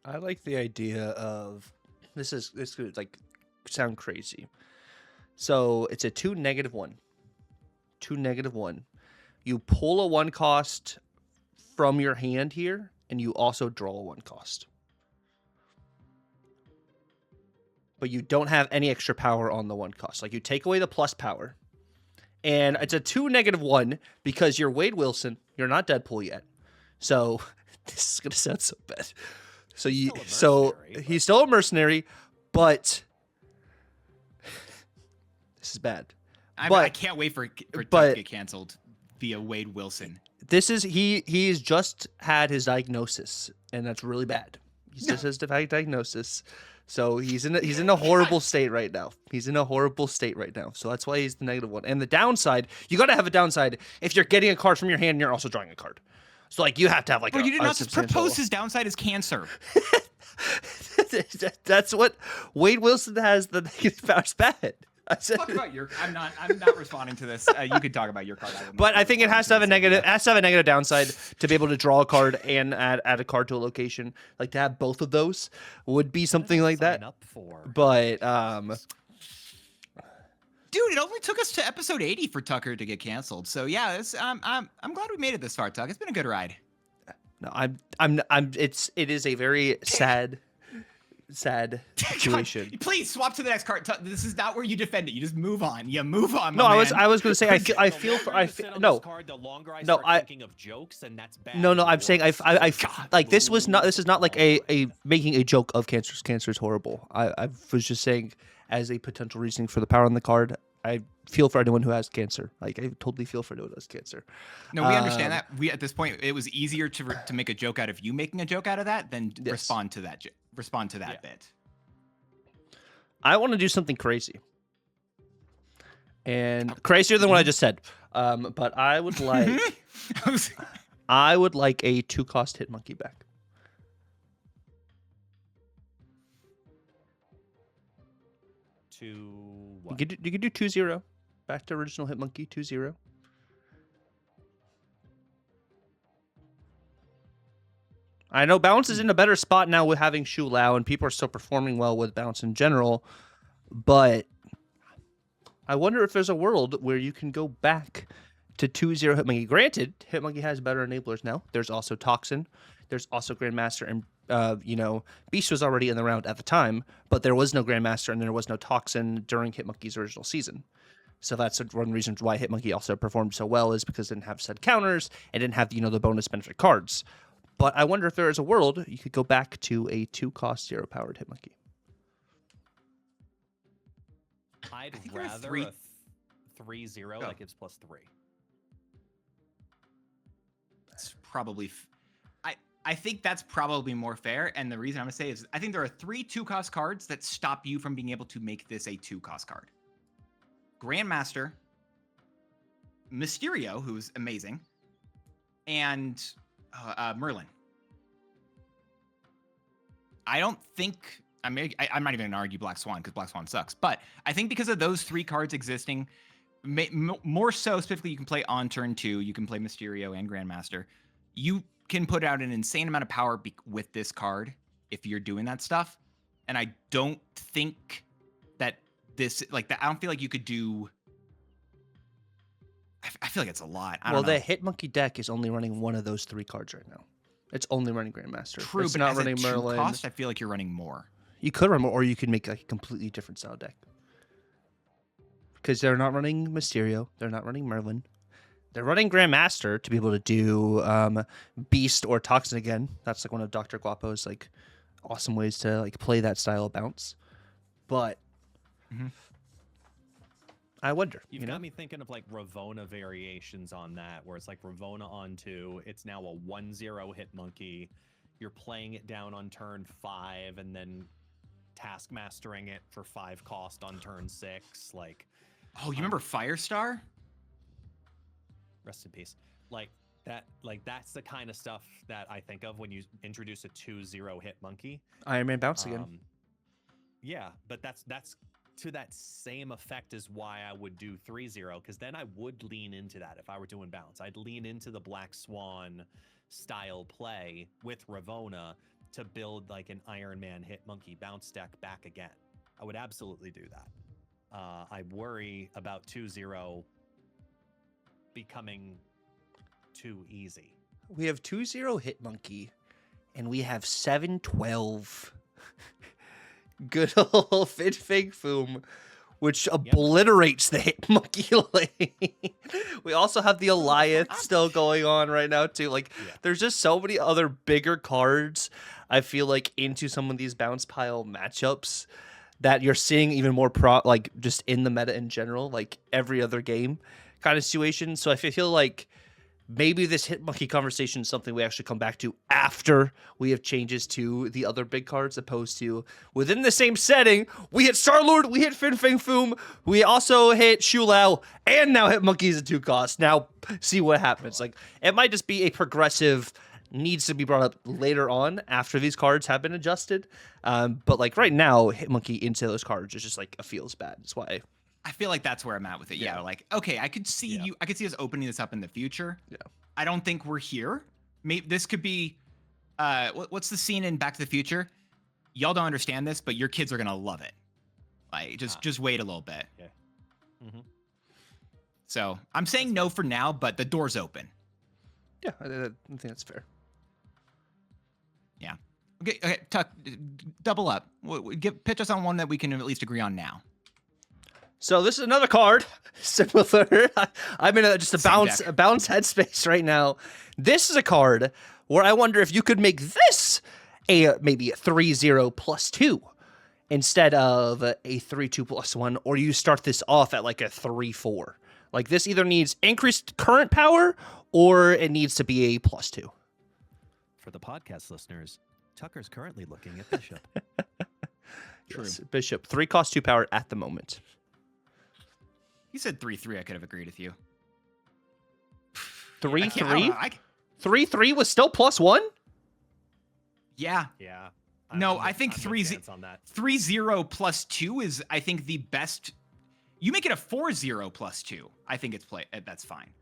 I like the idea of this could like sound crazy. So it's a 2 -1. 2 -1. You pull a 1 cost from your hand here, and you also draw a 1 cost. But you don't have any extra power on the 1 cost. Like, you take away the plus power. And it's a 2 -1 because you're Wade Wilson. You're not Deadpool yet. So this is gonna sound so bad. So he's still a mercenary, but this is bad. I can't wait for Tuck to get canceled via Wade Wilson. He's just had his diagnosis, and that's really bad. He just has a diagnosis. So he's in a horrible state right now. He's in a horrible state right now. So that's why he's the -1. And the downside, you got to have a downside if you're getting a card from your hand and you're also drawing a card. So like you have to have like. Bro, you did not propose his downside as cancer. That's what Wade Wilson has. The negative power's bad. Talk about your. I'm not responding to this. You could talk about your card. But I think it has to have a negative. It has to have a negative downside to be able to draw a card and add a card to a location. Like to have both of those would be something like that. But dude, it only took us to episode 80 for Tucker to get canceled. So yeah, I'm glad we made it this far, Tuck. It's been a good ride. No, it is a very sad situation. God, please swap to the next card. This is not where you defend it. You just move on. You move on. No, I was going to say I feel thinking of jokes, and that's bad. No, I'm saying I like this is not like a making a joke of cancer. Cancer is horrible. I was just saying as a potential reasoning for the power on the card. I feel for anyone who has cancer. Like I totally feel for anyone who has cancer. No, we understand that. We at this point, it was easier to make a joke out of you making a joke out of that than respond to that bit. I want to do something crazy, and crazier than what I just said. But I would like a 2-cost hit monkey back. To what? You could do 2-0. Back to original Hitmonkey, 2-0. I know Bounce is in a better spot now with having Shou Lao, and people are still performing well with Bounce in general. But I wonder if there's a world where you can go back to 2-0 Hitmonkey. Granted, Hitmonkey has better enablers now. There's also Toxin. There's also Grandmaster, and Beast was already in the round at the time, but there was no Grandmaster and there was no Toxin during Hitmonkey's original season. So that's one reason why Hitmonkey also performed so well, is because it didn't have said counters and didn't have the bonus benefit cards. But I wonder if there is a world you could go back to a 2-cost 0-powered Hitmonkey. I'd rather a 3-0 that gives +3. probably. I think that's probably more fair. And the reason I'm gonna say is I think there are 3 2-cost cards that stop you from being able to make this a 2-cost card. Grandmaster, Mysterio, who's amazing, and Merlin. I don't think. I'm not even going to argue Black Swan because Black Swan sucks. But I think because of those 3 cards existing, more so specifically, you can play on turn 2. You can play Mysterio and Grandmaster. You can put out an insane amount of power with this card if you're doing that stuff. And I don't think that this like that. I don't feel like you could do. I feel like it's a lot. I don't know. The Hitmonkey deck is only running one of those 3 cards right now. It's only running Grandmaster. True, it's but not as running a Merlin. cost, I feel like you're running more. You could run more, or you could make like a completely different style deck. Because they're not running Mysterio, they're not running Merlin. They're running Grandmaster to be able to do Beast or Toxin again. That's like one of Dr. Guapo's like awesome ways to like play that style of bounce. But I wonder. You've got me thinking of like Ravona variations on that, where it's like Ravona on 2. It's now a 1/0 Hitmonkey. You're playing it down on turn 5 and then taskmastering it for 5 cost on turn 6. Like, oh, you remember Firestar? Rest in peace. Like that. Like that's the kind of stuff that I think of when you introduce a 2/0 Hitmonkey. Iron Man bounce again. Yeah, but that's to that same effect as why I would do 3/0, because then I would lean into that if I were doing bounce. I'd lean into the Black Swan style play with Ravona to build like an Iron Man Hitmonkey bounce deck back again. I would absolutely do that. I worry about 2/0 becoming too easy. We have 2/0 Hitmonkey, and we have 7/12 good old Fit Fig Foom, which obliterates the Hitmonkey lane. We also have the Alliance still going on right now too. Like, there's just so many other bigger cards, I feel like, into some of these bounce pile matchups that you're seeing even more like just in the meta in general, like every other game kind of situation. So I feel like maybe this Hitmonkey conversation is something we actually come back to after we have changes to the other big cards, opposed to within the same setting. We hit Star-Lord, we hit Fin Fang Foom, we also hit Shou, and now Hitmonkey is a 2-cost. Now see what happens. Like, it might just be a progressive, needs to be brought up later on after these cards have been adjusted. But like right now, Hitmonkey into those cards is just like a feels bad. That's why I feel like that's where I'm at with it. Yeah, like, okay, I could see I could see us opening this up in the future. Yeah. I don't think we're here. Maybe this could be what's the scene in Back to the Future? Y'all don't understand this, but your kids are gonna love it. Like, just wait a little bit. Yeah. Mm-hmm. So I'm saying no for now, but the door's open. Yeah, I think that's fair. Yeah. Okay, Tuck, double up. Pitch us on one that we can at least agree on now. So this is another card similar. I'm in just a bounce headspace right now. This is a card where I wonder if you could make this maybe a 3/0 +2 instead of a 3/2 +1, or you start this off at like a 3/4. Like, this either needs increased current power or it needs to be a +2. For the podcast listeners, Tucker's currently looking at Bishop. True. Yes, Bishop, 3 cost 2 power at the moment. You said 3/3. I could have agreed with you. 3/3? 3/3 was still +1? Yeah. Yeah. No, I think 3/0 +2 is, I think, the best. You make it a 4/0 +2. I think that's fine.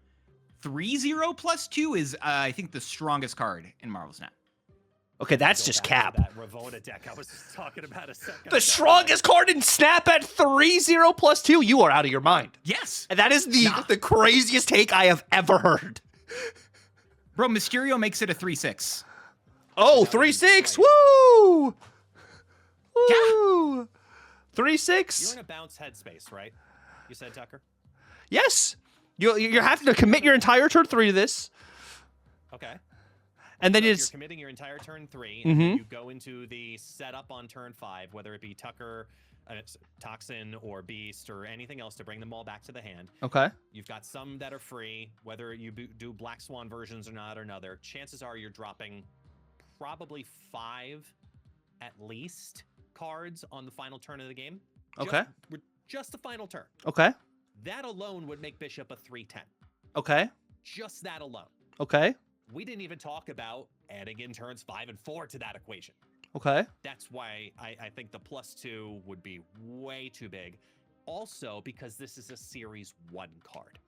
3/0 +2 is, I think, the strongest card in Marvel's Snap. Okay, that's just cap. That Ravona deck I was just talking about a second The ago. strongest card in Snap at 3/0 +2? You are out of your mind. Yes. And that is the craziest take I have ever heard. Bro, Mysterio makes it a 3/6. Oh, 3/6. Woo! Woo! 3/6. You're in a bounce headspace, right? You said, Tucker? Yes. You're having to commit your entire turn 3 to this. Okay. And then So it's you're committing your entire turn 3, and then you go into the setup on turn 5, whether it be Tucker Toxin or Beast or anything else to bring them all back to the hand. Okay. You've got some that are free, whether you do Black Swan versions or not or another. Chances are you're dropping probably 5 at least cards on the final turn of the game. Okay. Just the final turn. Okay. That alone would make Bishop a 3/10. Okay. Just that alone. Okay. We didn't even talk about adding in turns 5 and 4 to that equation. Okay. That's why I think the +2 would be way too big. Also, because this is a Series 1 card.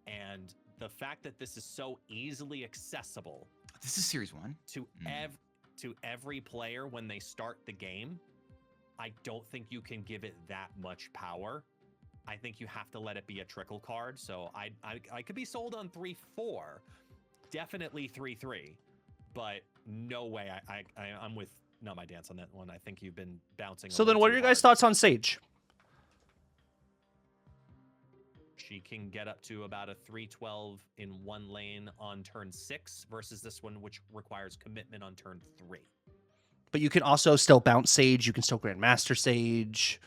And the fact that this is so easily accessible. This is Series 1? To every player when they start the game, I don't think you can give it that much power. I think you have to let it be a trickle card. So I could be sold on 3/4, definitely 3/3, but no way. I'm with notmydance on that one. I think you've been bouncing. So then, what are your guys' thoughts on Sage? She can get up to about a 3/12 in one lane on turn 6 versus this one, which requires commitment on turn 3. But you can also still bounce Sage. You can still Grandmaster Sage.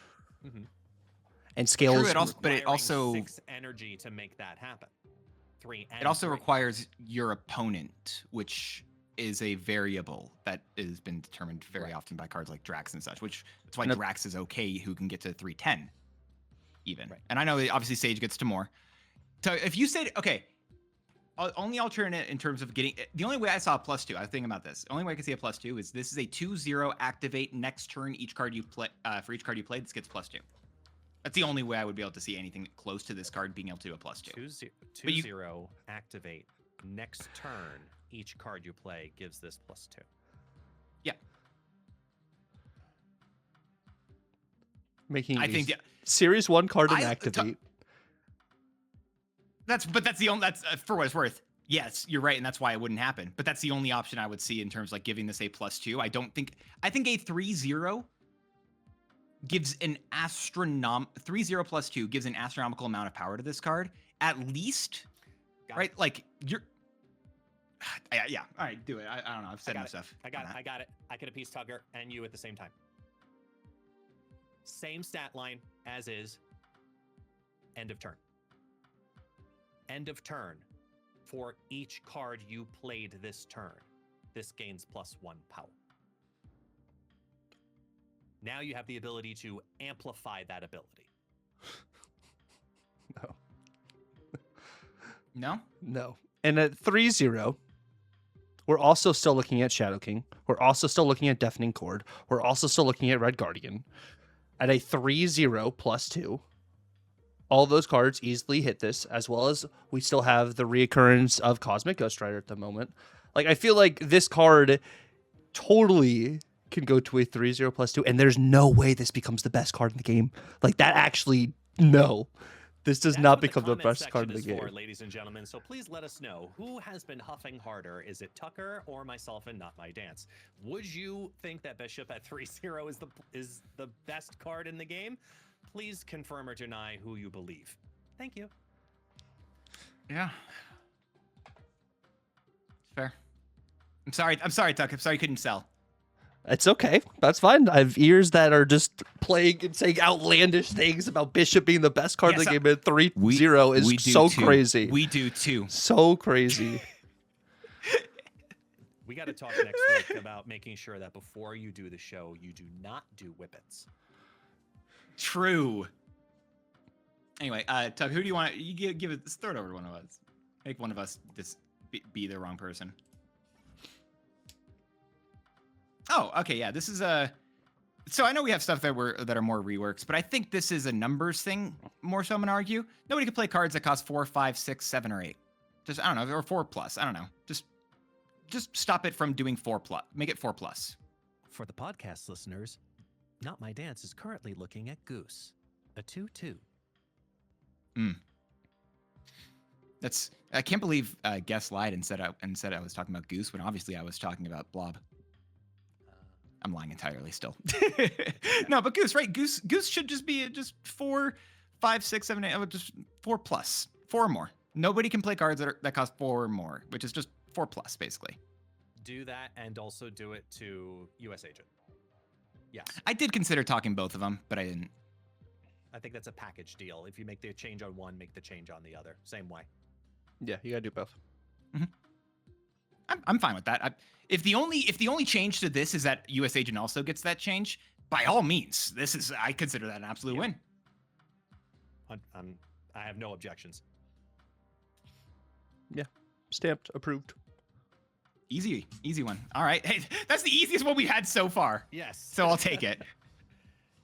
And scales. True, but it also 6 energy to make that happen. 3. And it also 3. requires your opponent, which is a variable that has been determined very often by cards like Drax and such. Which that's why Drax is okay, who can get to 3/10, even. Right. And I know that obviously Sage gets to more. So if you say okay, only alternate in terms of getting the only way I saw a +2. I was thinking about this. The only way I can see a +2 is this is a 2/0 activate next turn. Each card you play for each card you play, this gets +2. That's the only way I would be able to see anything close to this card being able to do a +2. 2/0 activate next turn. Each card you play gives this +2. Yeah. Making I think Series 1 card and activate. That's the only for what it's worth. Yes, you're right, and that's why it wouldn't happen. But that's the only option I would see in terms of like giving this a +2. I think a 3/0 gives an 3/0 +2 gives an astronomical amount of power to this card. At least, right? Like you're yeah. All right, do it. I don't know. I've said enough stuff. I got it. I could appease Tugger and you at the same time. Same stat line as is. End of turn. End of turn. For each card you played this turn, this gains +1 power. Now you have the ability to amplify that ability. No. And at 3/0, we're also still looking at Shadow King. We're also still looking at Deafening Chord. We're also still looking at Red Guardian. At a 3/0 +2, all those cards easily hit this, as well as we still have the reoccurrence of Cosmic Ghost Rider at the moment. Like, I feel like this card totally can go to a 3/0 +2, and there's no way this becomes the best card in the game. Like, that actually, no. This does not become the best card in the game. Ladies and gentlemen, so please let us know who has been huffing harder. Is it Tucker or myself and notmydance? Would you think that Bishop at 3/0 is the best card in the game? Please confirm or deny who you believe. Thank you. Yeah. Fair. I'm sorry, Tuck. I'm sorry you couldn't sell. It's okay. That's fine. I have ears that are just playing and saying outlandish things about Bishop being the best card in the game. At 3/0 is so crazy. We do too. So crazy. We got to talk next week about making sure that before you do the show, you do not do whippets. True. Anyway, Tuck, who do you want? You give it. Throw it over to one of us. Make one of us just be the wrong person. Oh, okay, yeah. This is a. So I know we have stuff that are more reworks, but I think this is a numbers thing more so. I'm gonna argue nobody can play cards that cost 4, 5, 6, 7, or 8. Just I don't know, or 4+. I don't know. Just stop it from doing 4+. Make it 4+. For the podcast listeners, notmydance is currently looking at Goose, a 2/2. That's. I can't believe Guess lied and said I was talking about Goose when obviously I was talking about Blob. I'm lying entirely still. No, but Goose, right? Goose should just be just 4, 5, 6, 7, 8, just 4+, 4 or more. Nobody can play cards that cost 4 or more, which is just 4+, basically. Do that and also do it to US Agent. Yes. I did consider talking both of them, but I didn't. I think that's a package deal. If you make the change on one, make the change on the other. Same way. Yeah, you gotta do both. I'm fine with that. If the only change to this is that U.S. Agent also gets that change, by all means, I consider that an absolute win. I have no objections. Yeah, stamped, approved. Easy one. All right, hey, that's the easiest one we had so far. Yes. So I'll take it.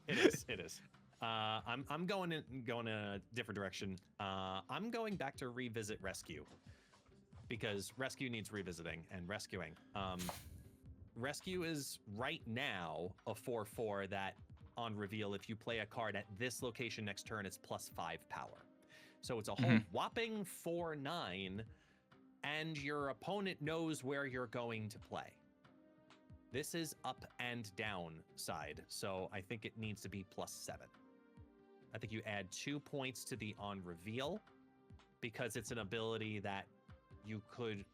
It is. I'm going in a different direction. I'm going back to revisit Rescue because Rescue needs revisiting and rescuing. Rescue is right now a 4/4 that on reveal, if you play a card at this location next turn, it's +5 power. So it's a whole whopping 4/9, and your opponent knows where you're going to play. This is up and down side, so I think it needs to be +7. I think you add 2 points to the on reveal because it's an ability that you could,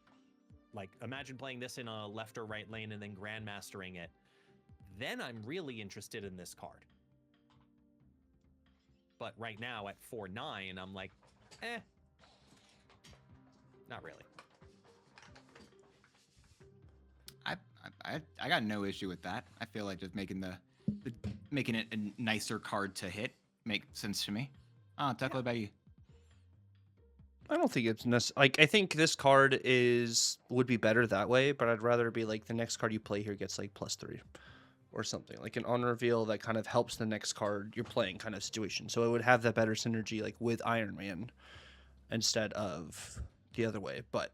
like, imagine playing this in a left or right lane and then grandmastering it. Then I'm really interested in this card. But right now at 4/9, I'm like, not really. I got no issue with that. I feel like just making making it a nicer card to hit makes sense to me. Tuck, what about you? I don't think it's necessary. Like, I think this card would be better that way, but I'd rather be like the next card you play here gets like +3 or something, like an on reveal that kind of helps the next card you're playing kind of situation. So it would have that better synergy like with Iron Man instead of the other way. But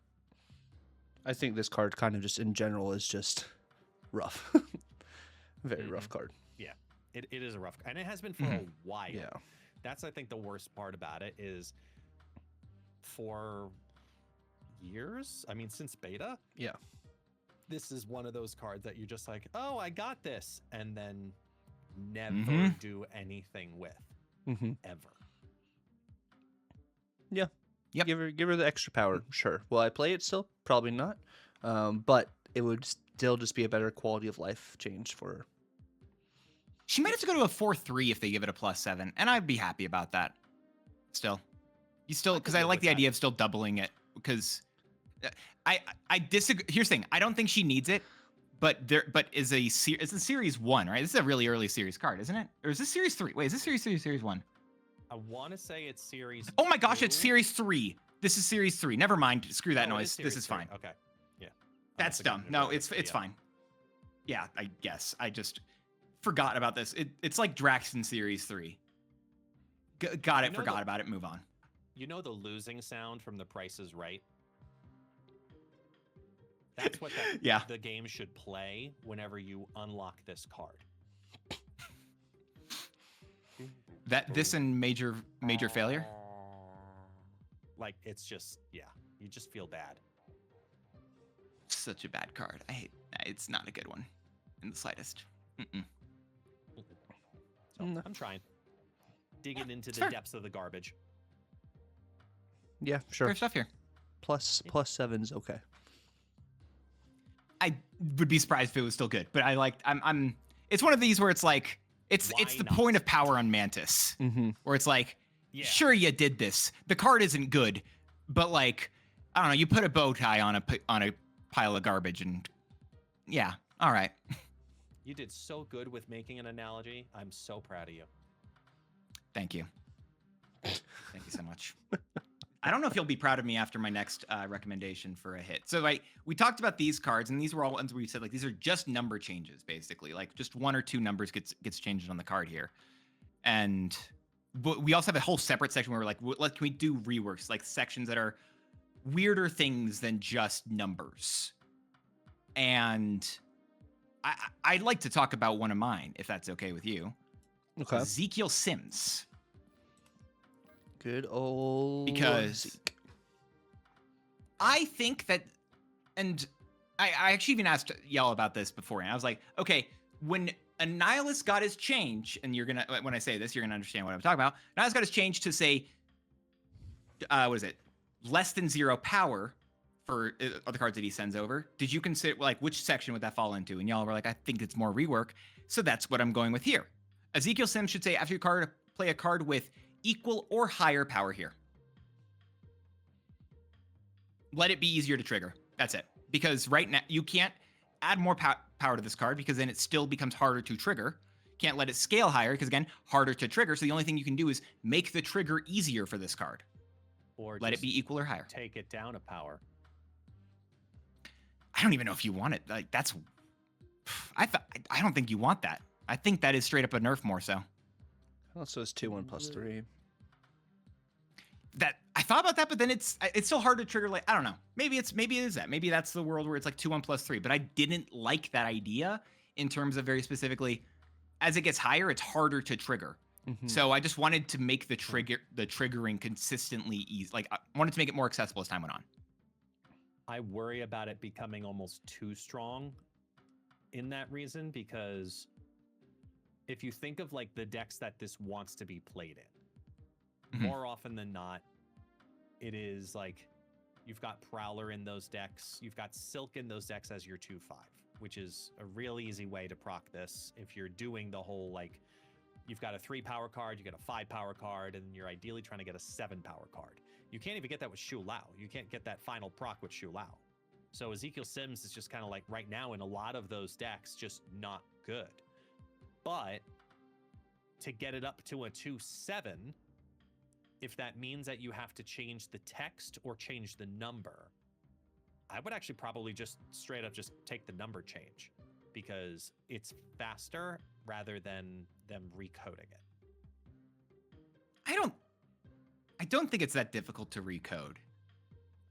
I think this card kind of just in general is just rough. Very rough card. Yeah, it is a rough, and it has been for a while. Yeah. That's, I think, the worst part about it is for years, I mean, since beta, Yeah. this is one of those cards that you're just like, oh, I got this, and then never do anything with, ever. Yeah. Yep. Give her the extra power. Sure. Will I play it still? Probably not. But it would still just be a better quality of life change for her. She might have to go to a 4/3 if they give it a +7, and I'd be happy about that. Still, because I like the idea of still doubling it. Because I disagree. Here's the thing: I don't think she needs it, but it's a series 1, right? This is a really early series card, isn't it? Or is this series 3? Wait, is this series 1? I want to say it's series. Oh my gosh, 2. it's series 3. This is series 3. Never mind. Screw that noise. This is three. fine. Okay. Yeah. That's dumb. No, it's fine. Yeah, I guess. I just forgot about this. It's like Drax in series 3. Got it. Forgot about it. Move on. You know the losing sound from The Price is Right? That's what the game should play whenever you unlock this card. This and major failure. Like, it's just, yeah, you just feel bad. Such a bad card. It's not a good one in the slightest. So I'm trying. Digging into the depths of the garbage. Yeah, sure. Fair stuff here. +7's okay. I would be surprised if it was still good, but I'm it's one of these where it's like it's the point of power on Mantis, where it's like, sure, you did this. The card isn't good, but like, I don't know, you put a bow tie on a pile of garbage, and yeah, all right. You did so good with making an analogy. I'm so proud of you. Thank you. Thank you so much. I don't know if you'll be proud of me after my next recommendation for a hit. So we talked about these cards, and these were all ones where we said like these are just number changes, basically. Like just 1 or 2 numbers gets changed on the card here. But we also have a whole separate section where we're like, can we do reworks, like sections that are weirder things than just numbers? And I'd like to talk about one of mine, if that's okay with you. Okay. Ezekiel Sims. Good old Because Zeke. I think that, and I actually even asked Yell about this beforehand. I was like, okay, when a nihilist got his change, and when I say this, you're gonna understand what I'm talking about. Nihilist got his change to say, what is it? Less than 0 power for other cards that he sends over. Did you consider, like, which section would that fall into? And y'all were like, I think it's more rework. So that's what I'm going with here. Ezekiel Sims should say after your card, play a card with equal or higher power here. Let it be easier to trigger. That's it. Because right now, you can't add more power to this card because then it still becomes harder to trigger. Can't let it scale higher because, again, harder to trigger. So the only thing you can do is make the trigger easier for this card. Or let it be equal or higher. Take it down a power. I don't even know if you want it. Like, that's... I don't think you want that. I think that is straight up a nerf more so. Also, it's 2/1+3. That I thought about that, but then it's still hard to trigger. Like, I don't know. Maybe it is that. Maybe that's the world where it's like 2/1+3. But I didn't like that idea in terms of very specifically, as it gets higher, it's harder to trigger. So I just wanted to make the triggering consistently easy. Like, I wanted to make it more accessible as time went on. I worry about it becoming almost too strong in that reason, because if you think of like the decks that this wants to be played in, more often than not, it is like you've got Prowler in those decks, you've got Silk in those decks as your 2/5, which is a real easy way to proc this if you're doing the whole, like, you've got a 3-power card, you get a 5-power card, and you're ideally trying to get a 7-power card. You can't even get that with Shou. You can't get that final proc with Shou. So Ezekiel Sims is just kind of like, right now in a lot of those decks, just not good. But to get it up to a 2/7, if that means that you have to change the text or change the number, I would actually probably just straight up just take the number change, because it's faster rather than them recoding it. I don't think it's that difficult to recode.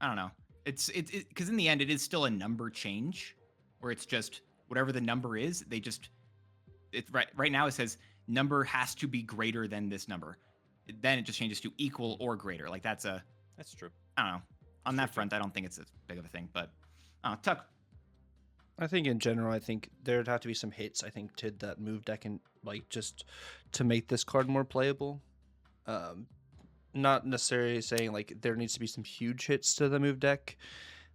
I don't know. It's because in the end, it is still a number change, where it's just whatever the number is. They just, it's right now it says number has to be greater than this number. Then it just changes to equal or greater. Like, that's true. I don't know. On that front, I don't think it's as big of a thing. But Tuck. I think in general, I think there'd have to be some hits, I think, to that move deck, and like just to make this card more playable. Not necessarily saying like there needs to be some huge hits to the move deck,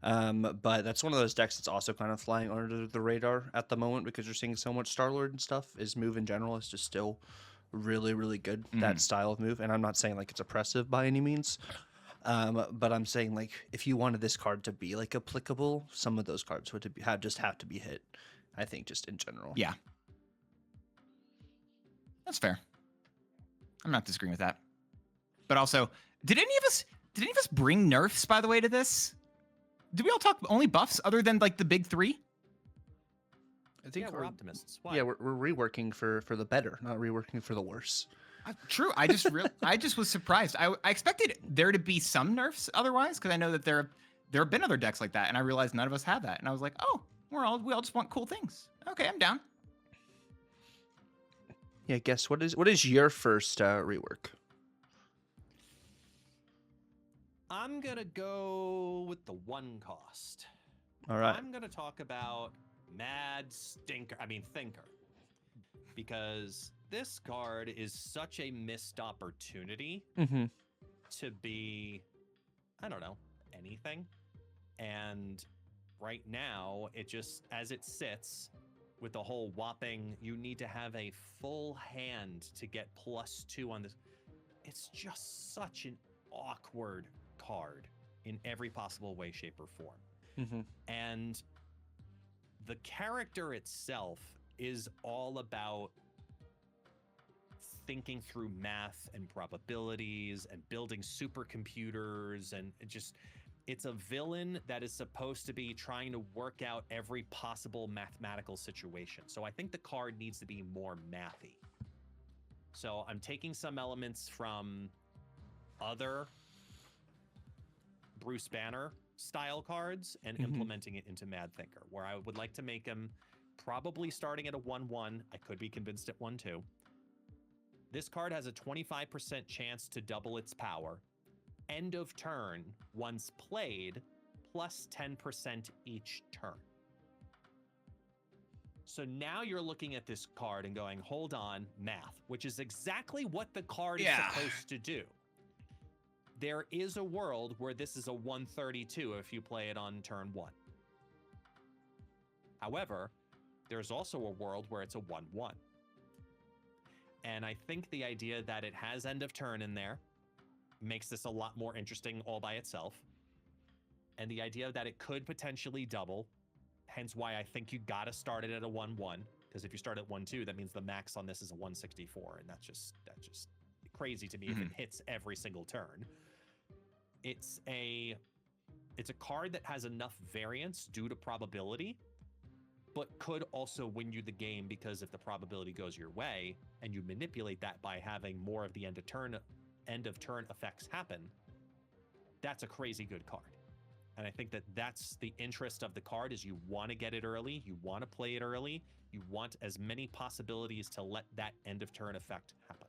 but that's one of those decks that's also kind of flying under the radar at the moment, because you're seeing so much Star-Lord and stuff. Is move in general is just still really, really good, that style of move. And I'm not saying like it's oppressive by any means, but I'm saying like if you wanted this card to be like applicable, some of those cards would have to be hit, I think, just in general. Yeah, that's fair. I'm not disagreeing with that. But also, did any of us bring nerfs, by the way, to this? Did we all talk only buffs other than like the big 3? I think we're optimists. Why? Yeah, we're reworking for the better, not reworking for the worse. True. I just was surprised. I expected there to be some nerfs otherwise, because I know that there have been other decks like that, and I realized none of us have that, and I was like, oh, we all just want cool things. Okay, I'm down. Yeah, guess what is your first rework? I'm gonna go with the 1 cost. All right. I'm gonna talk about Thinker, because this card is such a missed opportunity to be, I don't know, anything. And right now, it just, as it sits with the whole whopping, you need to have a full hand to get +2 on this. It's just such an awkward card in every possible way, shape, or form. And the character itself is all about thinking through math and probabilities and building supercomputers, and it's a villain that is supposed to be trying to work out every possible mathematical situation. So I think the card needs to be more mathy. So I'm taking some elements from other Bruce Banner style cards and implementing it into Mad Thinker, where I would like to make him probably starting at a 1/1. I could be convinced at 1/2. This card has a 25% chance to double its power. End of turn, once played, plus 10% each turn. So now you're looking at this card and going, hold on, math, which is exactly what the card is supposed to do. there is a world where this is a 132 if you play it on turn 1. However, there's also a world where it's a 1-1. And I think the idea that it has end of turn in there makes this a lot more interesting all by itself. And the idea that it could potentially double, hence why I think you gotta start it at a 1-1. Because if you start at 1-2, that means the max on this is a 164, and that's just crazy to me if it hits every single turn. It's a card that has enough variance due to probability, but could also win you the game, because if the probability goes your way and you manipulate that by having more of the end of turn effects happen, that's a crazy good card. And I think that that's the interest of the card, is you want to get it early, you want to play it early, you want as many possibilities to let that end of turn effect happen.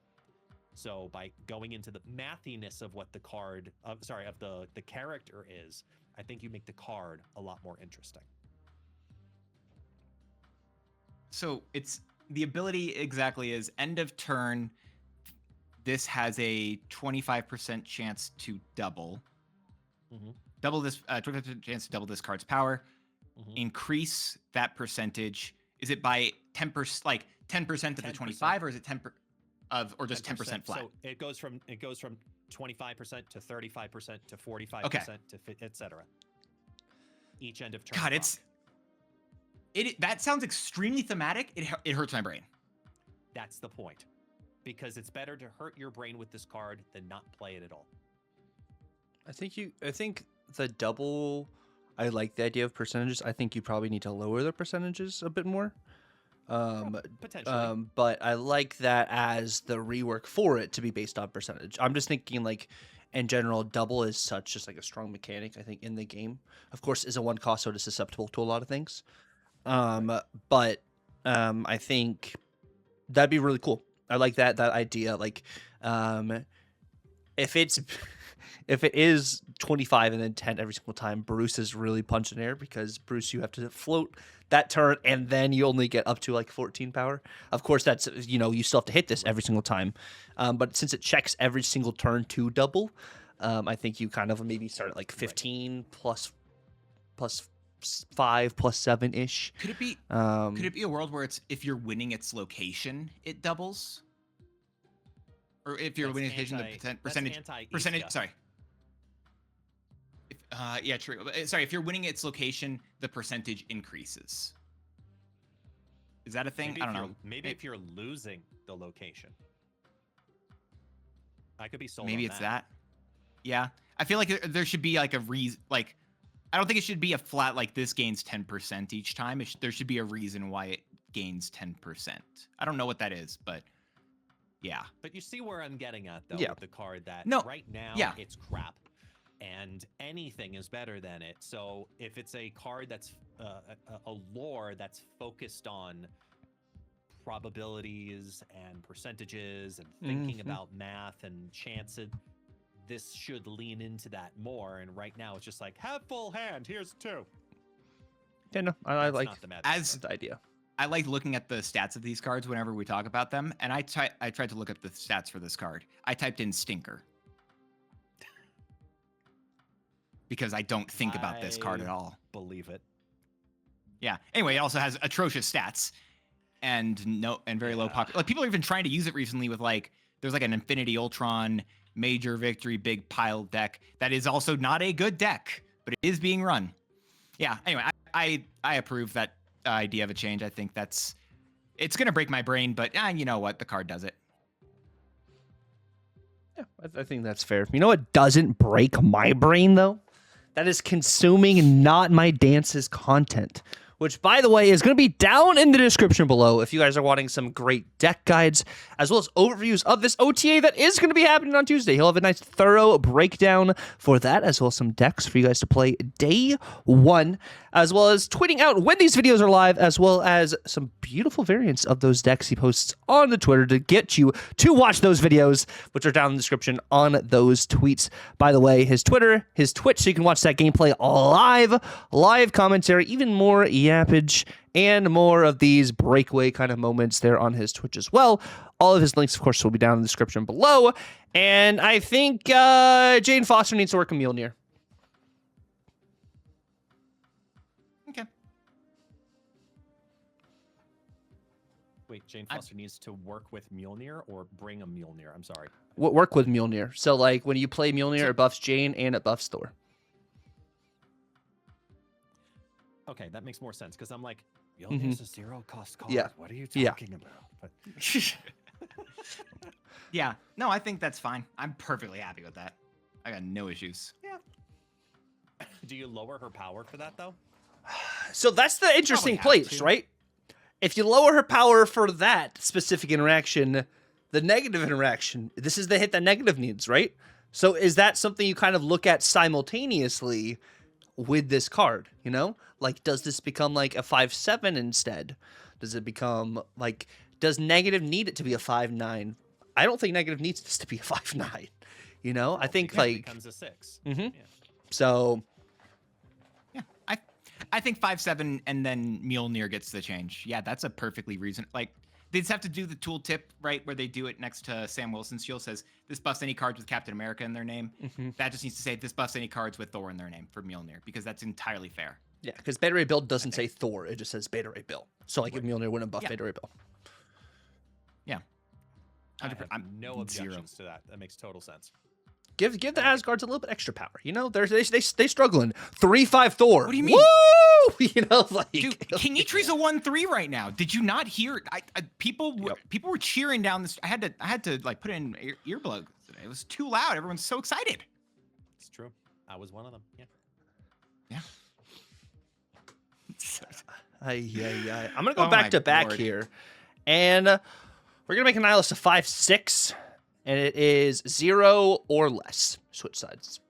So by going into the mathiness of what the card, of the character is, I think you make the card a lot more interesting. So it's the ability exactly is end of turn. This has a 25% chance to double. Double this 25% chance to double this card's power. Increase that percentage. Is it by 10%, like 10% of the 25, or is it 10% of, or just 10% flat? So it goes from 25% to 35% to 45% to etc. Each end of turn. God, that sounds extremely thematic. It hurts my brain. That's the point, because it's better to hurt your brain with this card than not play it at all. I think the double, I like the idea of percentages. I think you probably need to lower the percentages a bit more. Potentially. But I like that as the rework for it to be based on percentage. I'm just thinking, like, in general, double is such just like a strong mechanic, I think, in the game. Of course, is a 1 cost, so it is susceptible to a lot of things. But I think that'd be really cool. I like that idea. Like, if it is 25 and then 10 every single time, Bruce is really punching air, because Bruce, you have to float that turn and then you only get up to like 14 power. Of course, that's, you still have to hit this every single time. But since it checks every single turn to double, I think you kind of maybe start at like 15 plus 5 plus 7-ish. Could it be a world where it's, if you're winning its location, it doubles? Or if you're winning its location, the percentage. Sorry. Yeah, true. Sorry, if you're winning its location, the percentage increases. Is that a thing? Maybe I don't know. Maybe if you're losing the location. I could be sold Maybe on it's that. Yeah. I feel like there should be like a reason, like, I don't think it should be a flat, like, this gains 10% each time. There should be a reason why it gains 10%. I don't know what that is, but yeah. But you see where I'm getting at, though, Yeah. with the card that right now it's crap, and anything is better than it. So if it's a card that's a lore that's focused on probabilities and percentages and thinking about math and chances, this should lean into that more. And right now it's just like, have full hand, here's 2. Yeah, no, I like the idea. I like looking at the stats of these cards whenever we talk about them, and I tried to look up the stats for this card. I typed in stinker because I don't think about this card at all. Believe it. Yeah. Anyway, it also has atrocious stats and very low pocket. Like, people are even trying to use it recently with, like, there's like an Infinity Ultron Major Victory big pile deck that is also not a good deck, but it is being run. Yeah. Anyway, I approve that idea of a change. I think it's gonna break my brain, but you know what? The card does it. Yeah, I think that's fair. You know what doesn't break my brain, though? That is consuming Not My Dance's content, which, by the way, is going to be down in the description below if you guys are wanting some great deck guides, as well as overviews of this OTA that is going to be happening on Tuesday. He'll have a nice, thorough breakdown for that, as well as some decks for you guys to play day 1, as well as tweeting out when these videos are live, as well as some beautiful variants of those decks he posts on the Twitter to get you to watch those videos, which are down in the description on those tweets. By the way, his Twitter, his Twitch, so you can watch that gameplay live commentary, even more yappage, and more of these breakaway kind of moments there on his Twitch as well. All of his links, of course, will be down in the description below. And I think Jane Foster needs to work on Mjolnir. Okay. Wait, Jane Foster needs to work with Mjolnir or bring a Mjolnir? I'm sorry. Work with Mjolnir. So, like, when you play Mjolnir, it buffs Jane and it buffs Thor. Okay, that makes more sense because I'm like, Mjolnir's a zero-cost card. Yeah. What are you talking about? But Yeah. No, I think that's fine. I'm perfectly happy with that. I got no issues. Yeah. do you lower her power for that though? So that's the interesting Probably have place, to. right? If you lower her power for that specific interaction, the negative interaction, this is the hit that negative needs, right? So is that something you kind of look at simultaneously with this card, you know? Like, does this become like a 5/7 instead? Does it become like, does negative need it to be a 5/9? I don't think negative needs this to be a 5/9. You know, I think Because it like, becomes a 6. Mhm. Yeah. so Yeah. I think 5/7 and then Mjolnir gets the change. Yeah, that's a perfectly reason. Like, they just have to do the tooltip, right, where they do it next to Sam Wilson's shield. Says this buffs any cards with Captain America in their name. That just needs to say this buffs any cards with Thor in their name for Mjolnir, because that's entirely fair. yeah, because Beta Ray Bill doesn't say Thor, it just says Beta Ray Bill. So like, if Mjolnir wouldn't buff Yeah. Beta Ray Bill. Yeah. I have I'm no zero. objections to that. That makes total sense. Give the Asgards a little bit extra power. You know, they struggling. 3/5 Thor. What do you mean? Woo! You know, like, Dude, King Yttri's a 1/3 right now. Did you not hear? People were cheering down this. I had to like put in earplugs. It was too loud. Everyone's so excited. It's true. I was one of them. Yeah. Yeah. I'm gonna go Oh back my to back Lord. here, and we're gonna make an Nihilus a 5/6, and it is 0 or less. Switch sides.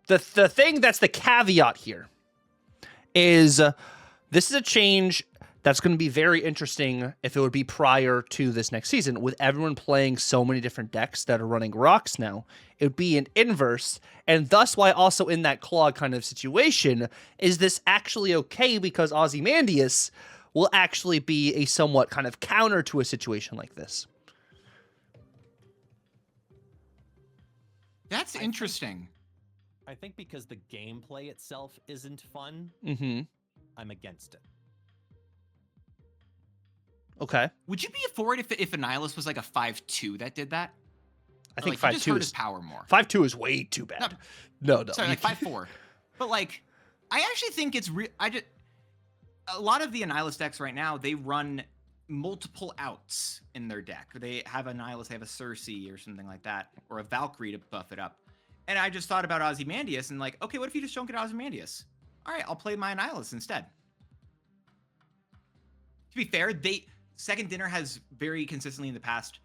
The thing that's the caveat here is this is a change that's going to be very interesting if it would be prior to this next season. With everyone playing so many different decks that are running rocks now, it would be an inverse, and thus why also in that claw kind of situation, is this actually okay because Ozymandias will actually be a somewhat kind of counter to a situation like this. That's interesting. I think because the gameplay itself isn't fun, Mm-hmm. I'm against it. Okay. Would you be for it if Nihilus was like a 5/2 that did that? I Or, think like, he just 5/2 hurt is his power more. 5/2 is way too bad. No. Sorry, like 5/4. But like, I actually think it's a lot of the Nihilus decks right now, they run multiple outs in their deck. They have a Nihilus, they have a Cersei or something like that, or a Valkyrie to buff it up. And I just thought about Ozymandias and like, okay, what if you just don't get Ozymandias? All right, I'll play my Nihilus instead. To be fair, Second Dinner has very consistently in the past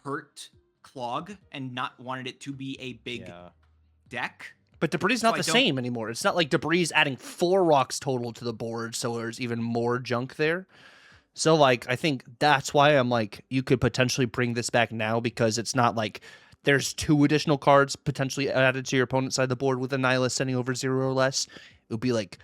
hurt Clog and not wanted it to be a big Yeah. deck. But Debris So not I the don't- same anymore. It's not like Debris adding 4 rocks total to the board, so there's even more junk there. So, like, I think that's why I'm like, you could potentially bring this back now, because it's not like there's 2 additional cards potentially added to your opponent's side of the board with a Nihilus sending over 0 or less. It would be like,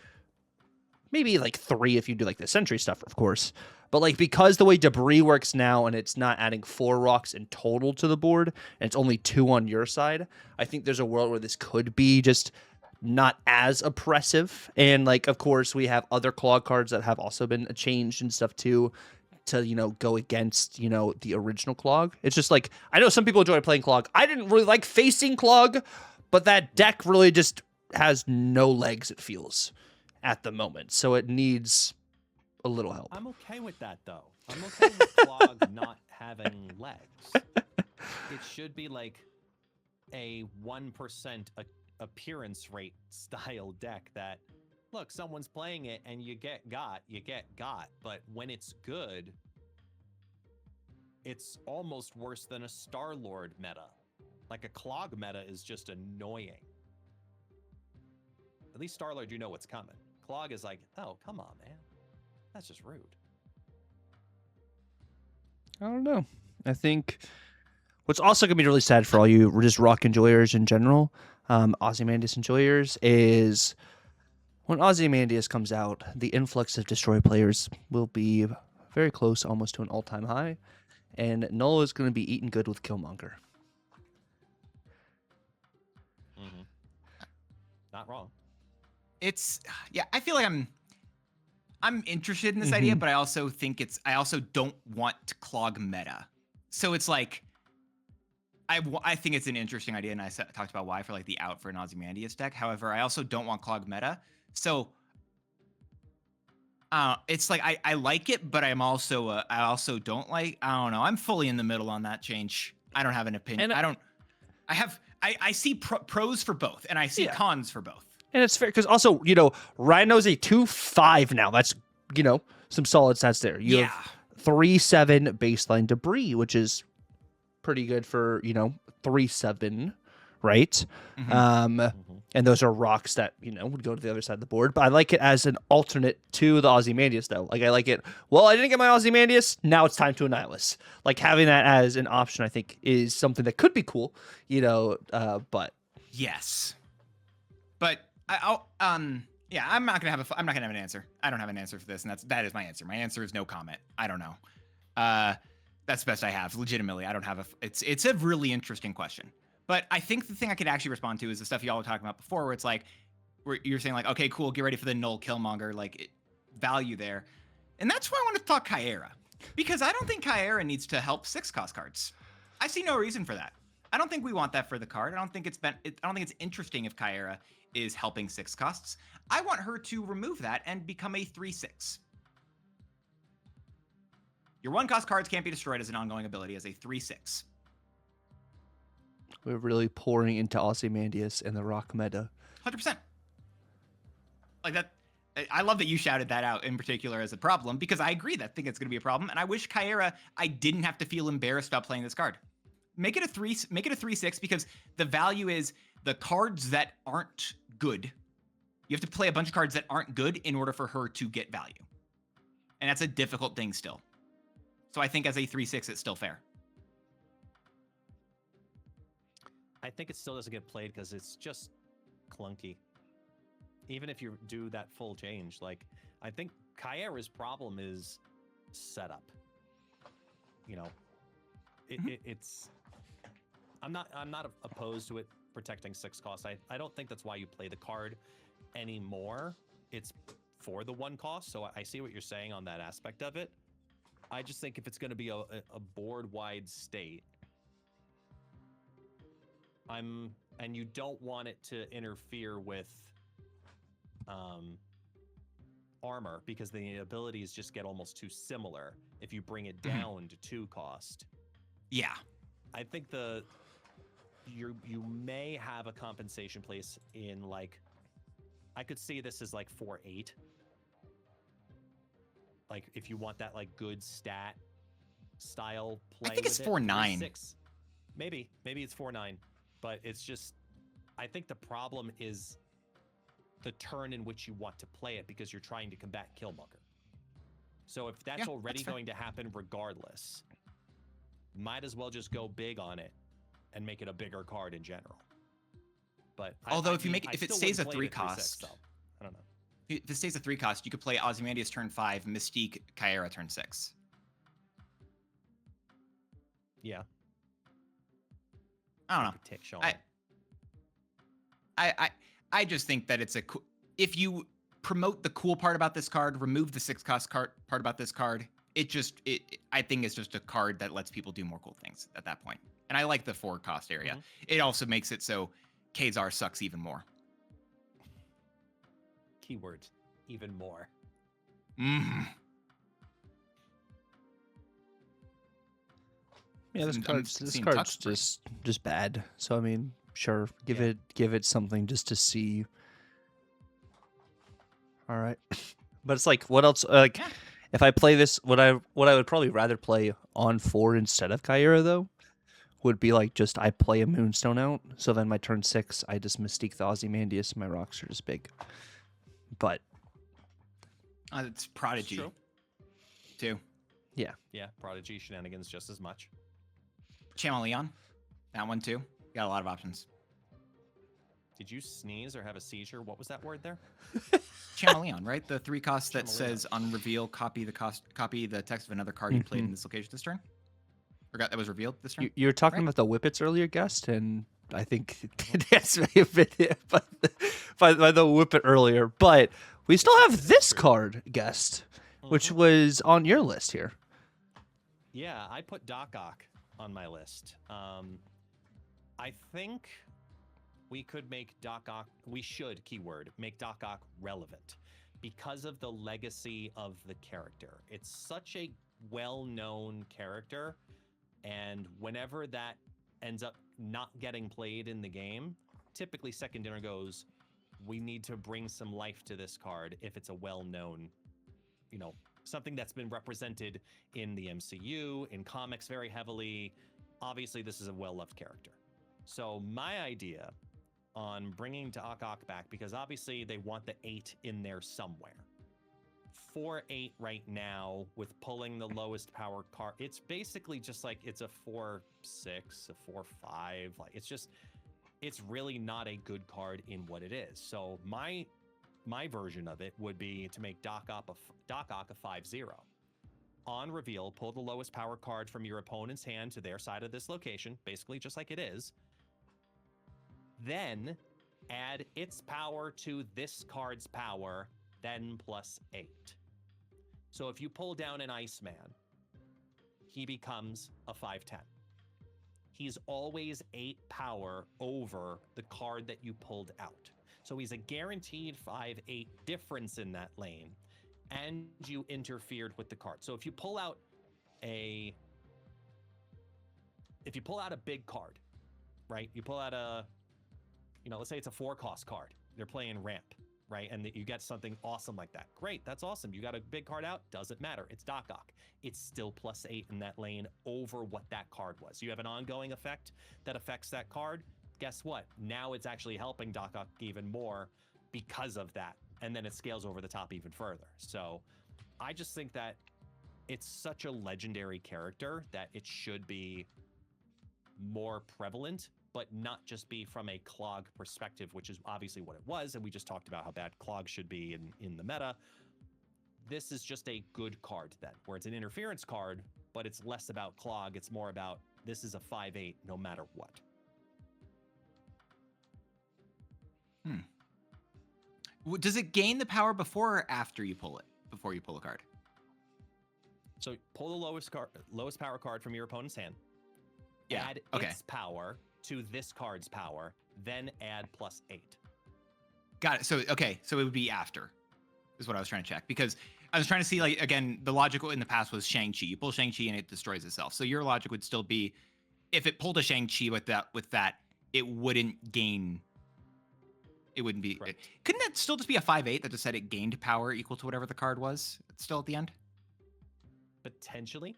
maybe like 3 if you do like the Sentry stuff, of course. But like, because the way Debris works now and it's not adding 4 rocks in total to the board, and it's only 2 on your side, I think there's a world where this could be just not as oppressive. And like, of course, we have other Claw cards that have also been changed and stuff too, to, you know, go against, you know, the original Clog. It's just like, I know some people enjoy playing Clog. I didn't really like facing Clog, but that deck really just has no legs, it feels, at the moment. So it needs a little help. I'm okay with that though. I'm okay with Clog not having legs. It should be like a 1% appearance rate style deck that, look, someone's playing it and you get got. But when it's good, it's almost worse than a Star-Lord meta. Like a Clog meta is just annoying. At least Star-Lord, you know what's coming. Clog is like, oh, come on, man. That's just rude. I don't know. I think what's also going to be really sad for all you just rock enjoyers in general, Ozymandias enjoyers, is When Ozymandias comes out, the influx of destroy players will be very close, almost to an all-time high, and Null is going to be eaten good with Killmonger. Mm-hmm. Not wrong. It's yeah. I feel like I'm interested in this idea, but I also think I also don't want to clog meta. So it's like I think it's an interesting idea, and I talked about why for like the out for an Ozymandias deck. However, I also don't want clog meta. So it's like I like it, but I also don't like. I don't know. I'm fully in the middle on that change. I don't have an opinion. I see pros for both, and I see cons for both. And it's fair because also, Rhino's a 2/5 now. That's, some solid stats there. You have 3/7 baseline debris, which is pretty good for, 3/7, right? And those are rocks that, would go to the other side of the board. But I like it as an alternate to the Ozymandias, though. Like, I like it. Well, I didn't get my Ozymandias. Now it's time to Annihilus. Like, having that as an option, I think, is something that could be cool, but. Yes. But I'm not gonna have an answer. I don't have an answer for this, and that is my answer. My answer is no comment. I don't know. That's the best I have. Legitimately, I don't have it's a really interesting question. But I think the thing I could actually respond to is the stuff y'all were talking about before, where it's like, where you're saying like, okay, cool, get ready for the Null Killmonger value there, and that's why I want to talk Kyera, because I don't think Kyera needs to help 6-cost cards. I see no reason for that. I don't think we want that for the card. I don't think it's interesting if Kyera is helping 6 costs. I want her to remove that and become a 3/6. Your 1-cost cards can't be destroyed as an ongoing ability as a 3/6. We're really pouring into Ozymandias and the rock meta. 100%. Like that. I love that you shouted that out in particular as a problem, because I agree that I think it's going to be a problem, and I wish Kyera, I didn't have to feel embarrassed about playing this card. Make it a 3/6, because the value is the cards that aren't good. You have to play a bunch of cards that aren't good in order for her to get value. And that's a difficult thing still. So I think as a 3/6, it's still fair. I think it still doesn't get played because it's just clunky. Even if you do that full change, like, I think Kyera's problem is setup. It's. I'm not opposed to it protecting 6 costs. I don't think that's why you play the card anymore. It's for the 1 cost. So I see what you're saying on that aspect of it. I just think if it's going to be a board-wide state, and you don't want it to interfere with armor, because the abilities just get almost too similar if you bring it down to 2 cost. Yeah. I think you may have a compensation place in, like, I could see this as like 4/8. Like, if you want that like good stat style play. I think it's 4/9. 4/9. Maybe it's 4/9, but it's just, I think the problem is the turn in which you want to play it, because you're trying to combat Killmonger. So if that's already going to happen regardless, might as well just go big on it and make it a bigger card in general. But although if it stays a 3 cost, I don't know. If it stays a 3 cost, you could play Ozymandias turn 5, Mystique, Kyera turn 6. Yeah. I don't know. Tick Sean. I just think that it's if you promote the cool part about this card, remove the 6-cost part about this card, I think it's just a card that lets people do more cool things at that point. And I like the 4-cost area. It also makes it so Kazar sucks even more. Keyword, even more. Yeah, this card's just bad. So I mean, sure, give it something just to see. All right, but it's like, what else? Like, if I play this, what I would probably rather play on 4 instead of Kyera, though, would be like just I play a Moonstone out. So then my turn 6, I just Mystique the Ozymandias. My rocks are just big. But it's Prodigy too. Yeah, Prodigy shenanigans just as much. Chameleon, that one too. Got a lot of options. Did you sneeze or have a seizure? What was that word there? Chameleon, right? The 3 cost that Chameleon. says on reveal, copy the text of another card you played in this location this turn. Forgot that was revealed this turn. You were talking right? about the Whippets earlier, guest, and I think that's may have been hit by the Whippet earlier. But we still have this card, guest, which was on your list here. Yeah, I put Doc Ock on my list. I think we could make Doc Ock, we should, keyword, make Doc Ock relevant because of the legacy of the character. It's such a well-known character, and whenever that ends up not getting played in the game, typically Second Dinner goes, we need to bring some life to this card if it's a well-known, you know, something that's been represented in the MCU, in comics very heavily. Obviously, this is a well-loved character. So my idea on bringing Doc Ock back, because obviously they want the 8 in there somewhere. 4/8 right now with pulling the lowest power card. It's basically just like it's a 4/6, a 4/5. Like it's really not a good card in what it is. So my version of it would be to make Doc Ock a 5/0. On reveal, pull the lowest power card from your opponent's hand to their side of this location, basically just like it is. Then add its power to this card's power, then +8. So if you pull down an Iceman, he becomes a 5/10. He's always 8 power over the card that you pulled out. So he's a guaranteed 5/8 difference in that lane, and you interfered with the card. So if you pull out a big card, right? You pull out a, let's say it's a 4-cost card. They're playing ramp, right? And you get something awesome like that. Great, that's awesome. You got a big card out, doesn't matter. It's Doc Ock. It's still +8 in that lane over what that card was. You have an ongoing effect that affects that card. Guess what? Now it's actually helping Doc Ock even more because of that. And then it scales over the top even further. So I just think that it's such a legendary character that it should be more prevalent, but not just be from a clog perspective, which is obviously what it was. And we just talked about how bad clog should be in the meta. This is just a good card then, where it's an interference card, but it's less about clog. It's more about this is a 5/8 no matter what. Does it gain the power before or after you pull it? Before you pull a card? So pull the lowest power card from your opponent's hand. Yeah. Add its power to this card's power, then add +8. Got it. So it would be after, is what I was trying to check, because I was trying to see, like, again, the logic in the past was Shang-Chi. You pull Shang-Chi and it destroys itself. So your logic would still be, if it pulled a Shang-Chi with that, it wouldn't gain. It wouldn't be. Right. Couldn't that still just be a 5/8 that just said it gained power equal to whatever the card was still at the end? Potentially.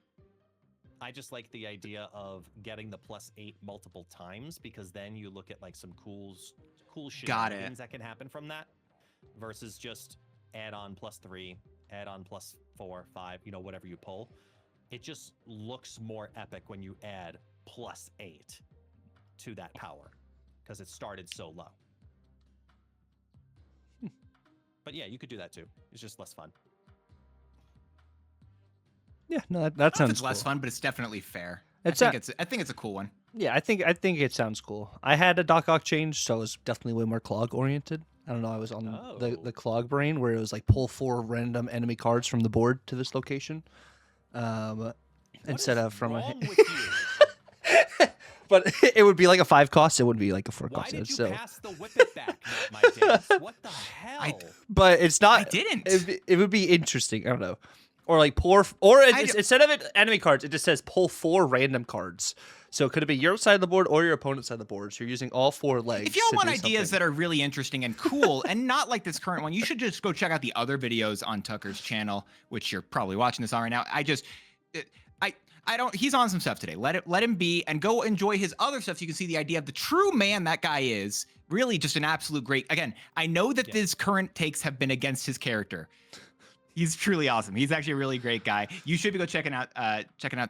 I just like the idea of getting the +8 multiple times, because then you look at like some cool shenanigans that can happen from that, versus just add on +3, add on +4, 5, whatever you pull. It just looks more epic when you add +8 to that power, because it started so low. But yeah, you could do that too. It's just less fun. Yeah, no, that sounds it's cool. less fun, but it's definitely fair. I think it's a cool one. Yeah, I think it sounds cool. I had a Doc Ock change, so it was definitely way more clog oriented. I don't know, I was on the clog brain where it was like pull 4 random enemy cards from the board to this location, instead of from wrong with you? But it would be like a 5 cost. It wouldn't be like a 4 cost. Why did you so. pass the Whippet back, notmydance? What the hell? But it's not. I didn't. It would be interesting. I don't know. Or like instead of it enemy cards, it just says pull 4 random cards. So could it be your side of the board or your opponent's side of the board? So you're using all 4 legs. If y'all want ideas that are really interesting and cool and not like this current one, you should just go check out the other videos on Tucker's channel, which you're probably watching this on right now. He's on some stuff today. Let him be and go enjoy his other stuff so you can see the idea of the true man that guy is. Really just an absolute great. Again, I know that his current takes have been against his character. He's truly awesome. He's actually a really great guy. You should be go checking out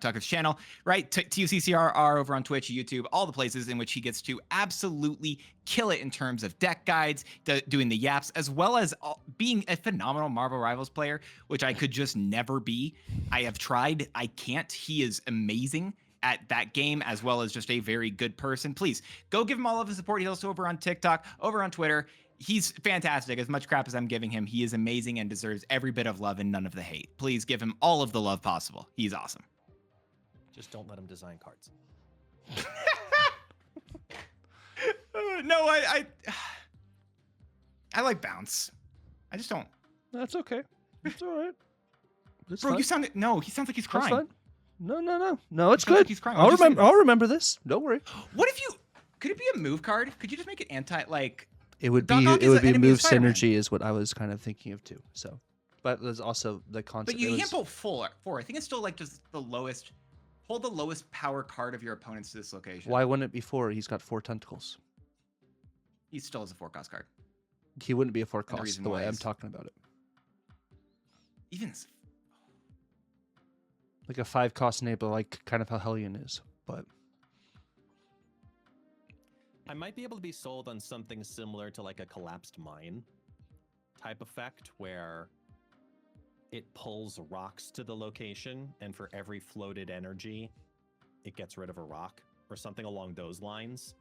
Tucker's channel, right? TUCCRR over on Twitch, YouTube, all the places in which he gets to absolutely kill it in terms of deck guides, doing the yaps, as well as being a phenomenal Marvel Rivals player, which I could just never be. I have tried. I can't. He is amazing at that game, as well as just a very good person. Please go give him all of the support. He's also over on TikTok, over on Twitter. He's fantastic. As much crap as I'm giving him, he is amazing and deserves every bit of love and none of the hate. Please give him all of the love possible. He's awesome. Just don't let him design cards. No, I like bounce. I just don't. That's okay. It's all right. It's Bro, fine. you sound no. He sounds like he's That's crying. fine. No, it's Sounds like good. he's crying. I'll Just say remember. I'll remember this. Don't worry. What if you? Could it be a move card? Could you just make it It would Doc be Ock it is would an be enemy of move Spider-Man. synergy is what I was kind of thinking of too. So, but there's also the concept. But you can't pull four. I think it's still like just the lowest. Hold the lowest power card of your opponent's dislocation. Why wouldn't it be 4? He's got 4 tentacles. He still has a 4-cost card. He wouldn't be a 4 And the cost reason the way why I'm is- talking about it. Even Like a 5 cost enabler, like kind of how Hellion is. But I might be able to be sold on something similar to like a collapsed mine type effect where it pulls rocks to the location, and for every floated energy, it gets rid of a rock or something along those lines,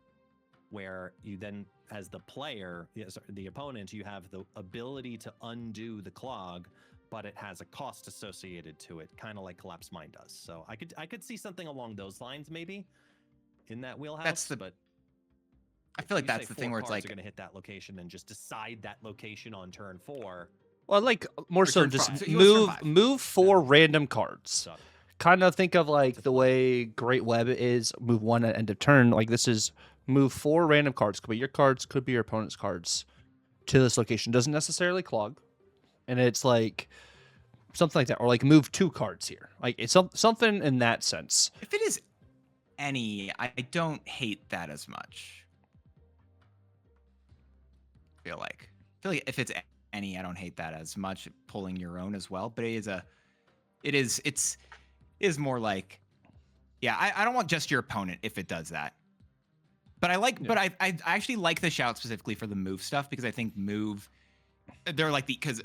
where you then, as the player, the opponent, you have the ability to undo the clog, but it has a cost associated to it, kind of like Collapse Mine does. So I could see something along those lines, maybe in that wheelhouse. But I feel like you say that's the 4 thing where it's cards like are going to hit that location and just decide that location on turn 4. well, like more so turn just 5. So he goes turn 5. move 4 random cards. So Kind of think of like the way Great Web is move 1 at end of turn. Like this is move 4 random cards. Could be your cards, could be your opponent's cards to this location. Doesn't necessarily clog, and it's like something like that, or like move 2 cards here. Like it's something in that sense. if it is any, I don't hate that as much. I feel like if it's any, I don't hate that as much. Pulling your own as well, but it's more like, yeah, I don't want just your opponent if it does that. But I like, but I actually like the shout specifically for the move stuff, because I think move, they're like because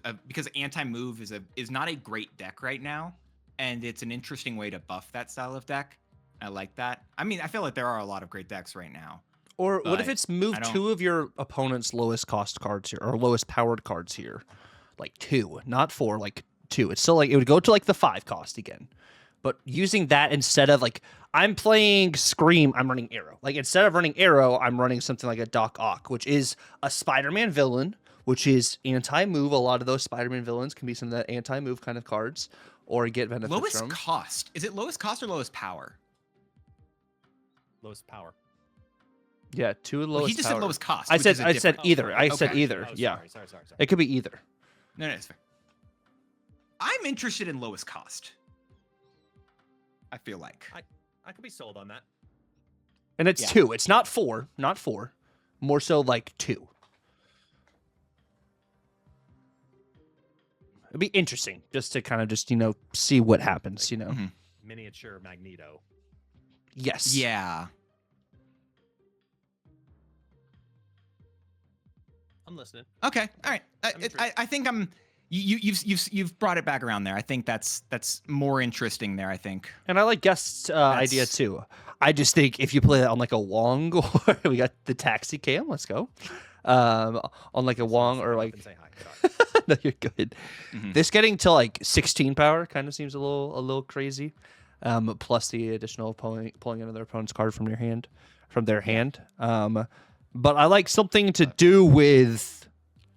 anti-move is not a great deck right now, and it's an interesting way to buff that style of deck. I like that. I mean, I feel like there are a lot of great decks right now. Or what if But it's move I don't- 2 of your opponent's lowest cost cards here, or lowest powered cards here, like 2, not 4, like 2. It's still like it would go to like the 5 cost again, but using that instead of like I'm playing Scream, I'm running Arrow. Like instead of running Arrow, I'm running something like a Doc Ock, which is a Spider-Man villain, which is anti-move. A lot of those Spider-Man villains can be some of that anti-move kind of cards, or get benefits Lowest from. cost. Is it lowest cost or lowest power? lowest power. Yeah, 2 lowest. Well, he just power. said lowest cost. I which said is a I said different- either. sorry. I said Okay. either. Oh, Yeah, sorry. it could be either. No, it's fair. I'm interested in lowest cost. I feel like. I could be sold on that. And it's Yeah. 2. It's not 4. Not 4. More so like 2. It'd be interesting just to kind of see what happens. Mhm. Miniature Magneto. Yes. Yeah. I'm listening. Okay. All right. intrigued. I think you've brought it back around there. I think that's more interesting there. I think. And I like Guest's idea That's- too. I just think if you play that on like a Wong, or we got the Taxi Cam. Let's go. On like a Wong or like. Say hi. Sorry. No, you're good. Mhm. This getting to like 16 power kind of seems a little crazy. Plus the additional pulling another opponent's card from their hand. But I like something to do with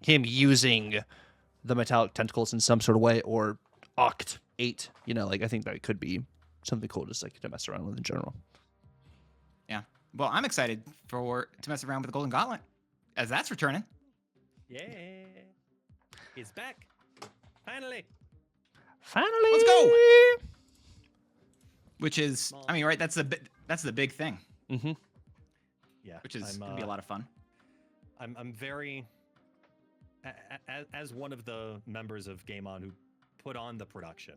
him using the metallic tentacles in some sort of way, or Oct 8. Like I think that could be something cool just like to mess around with in general. Yeah. Well, I'm excited to mess around with the Golden Gauntlet, as that's returning. Yeah. He's back. Finally. Finally, Let's go! Which is, I mean, right? That's the big thing, Mm-hmm. Yeah. which is I'm, gonna be a lot of fun. I'm very, as one of the members of Game On who put on the production.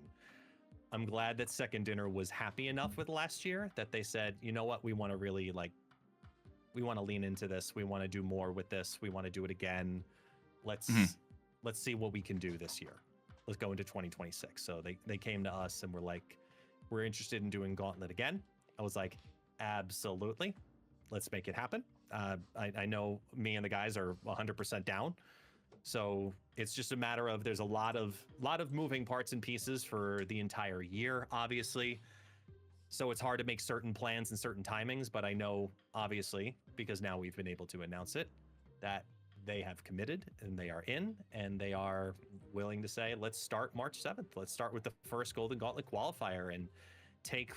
I'm glad that Second Dinner was happy enough with last year that they said, you know what, we want to really we want to lean into this. We want to do more with this. We want to do it again. Let's see what we can do this year. Let's go into 2026. So they came to us and were like, we're interested in doing Gauntlet again. I was like, absolutely. Let's make it happen. I know me and the guys are 100% down. So it's just a matter of there's a lot of moving parts and pieces for the entire year, obviously. So it's hard to make certain plans and certain timings, but I know, obviously, because now we've been able to announce it, that they have committed and they are in and they are willing to say, let's start March 7th. Let's start with the first Golden Gauntlet qualifier and take,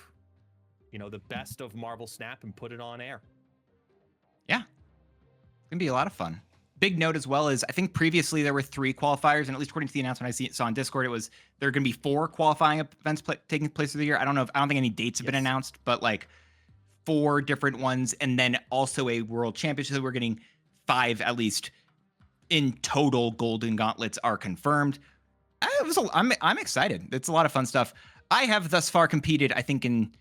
the best of Marvel Snap and put it on air. Yeah. It's going to be a lot of fun. Big note as well is I think previously there were 3 qualifiers, and at least according to the announcement I saw on Discord, it was there are going to be 4 qualifying events taking place through the year. I don't think any dates have been announced, but like 4 different ones, and then also a world championship. So we're getting 5 at least in total. Golden Gauntlets are confirmed. I'm excited. It's a lot of fun stuff. I have thus far competed, I think, in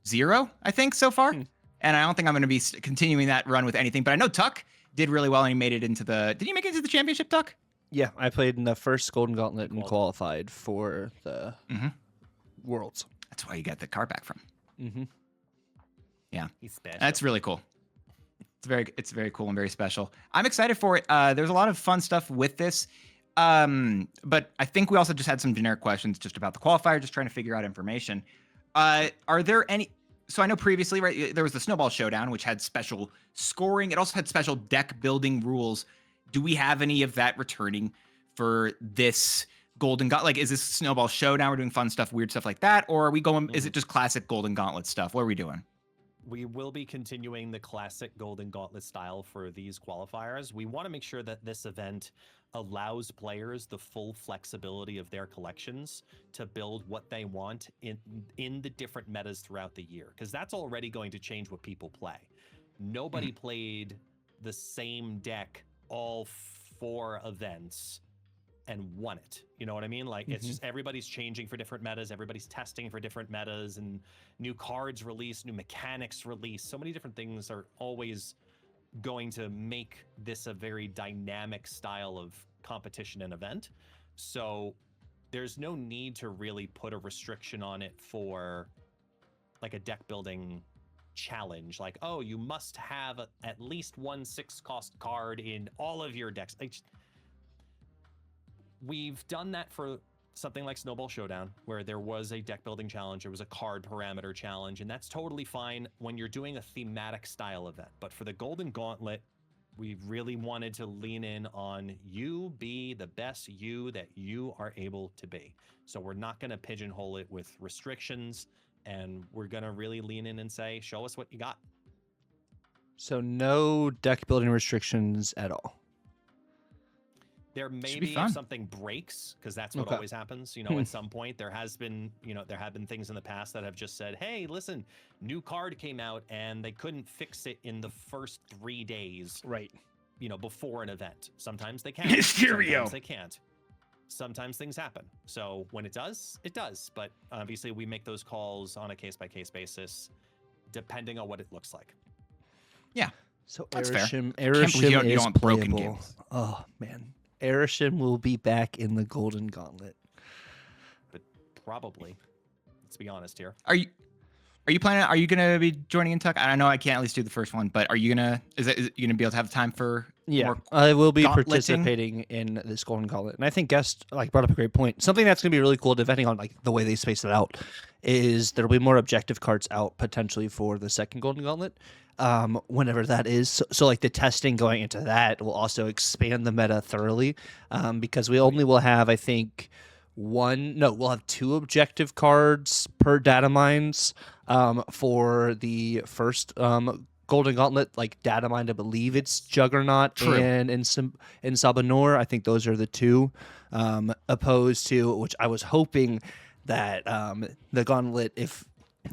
0, I think, so far. And I don't think I'm going to be continuing that run with anything. But I know Tuck did really well, and he made it into the... Did he make it into the championship, Tuck? Yeah, I played in the first Golden Gauntlet and qualified for the Worlds. That's why you got the card back from. Yeah. He's special. That's really cool. It's very cool and very special. I'm excited for it. There's a lot of fun stuff with this. But I think we also just had some generic questions just about the qualifier, just trying to figure out information. Are there any... So I know previously, right, there was the Snowball Showdown, which had special scoring. It also had special deck building rules. Do we have any of that returning for this Golden Gauntlet? Like, is this Snowball Showdown? We're doing fun stuff, weird stuff like that? Or are we going, is it just classic Golden Gauntlet stuff? What are we doing? We will be continuing the classic Golden Gauntlet style for these qualifiers. We want to make sure that this event allows players the full flexibility of their collections to build what they want in the different metas throughout the year, because that's already going to change what people play. Nobody played the same deck all 4 events and won it. You know what I mean? Like, it's just everybody's changing for different metas, everybody's testing for different metas, and new cards release, new mechanics release. So many different things are always going to make this a very dynamic style of competition and event. So there's no need to really put a restriction on it for like a deck building challenge. Like, oh, you must have at least 1 6-cost card in all of your decks. We've done that for something like Snowball Showdown, where there was a deck building challenge, there was a card parameter challenge, and that's totally fine when you're doing a thematic style event. But for the Golden Gauntlet, we really wanted to lean in on you be the best you that you are able to be. So we're not going to pigeonhole it with restrictions, and we're going to really lean in and say, show us what you got. So no deck building restrictions at all. There may be if something breaks, because that's what always happens. At some point there have been things in the past that have just said, hey, listen, new card came out and they couldn't fix it in the first 3 days. Right. Before an event. Sometimes they can. Sometimes they can't. Sometimes things happen. So when it does, it does. But obviously we make those calls on a case-by-case basis, depending on what it looks like. Yeah. So that's Arishem you is don't broken playable. games. Oh, man. Arishem will be back in the Golden Gauntlet. But probably. Let's be honest here. Are you planning? Are you gonna be joining in, Tuck? I know I can't at least do the first one, but are you gonna? Is you gonna be able to have time for? Yeah, more I will be gauntleting? participating in this Golden Gauntlet, and I think Guest brought up a great point. Something that's gonna be really cool, depending on the way they space it out, is there'll be more objective cards out potentially for the second Golden Gauntlet. Whenever that is. So the testing going into that will also expand the meta thoroughly, because we only will have, I think, we'll have 2 objective cards per data mines for the first Golden Gauntlet, data mine, I believe it's Juggernaut and Sabanor. I think those are the 2, opposed to, which I was hoping that the Gauntlet, if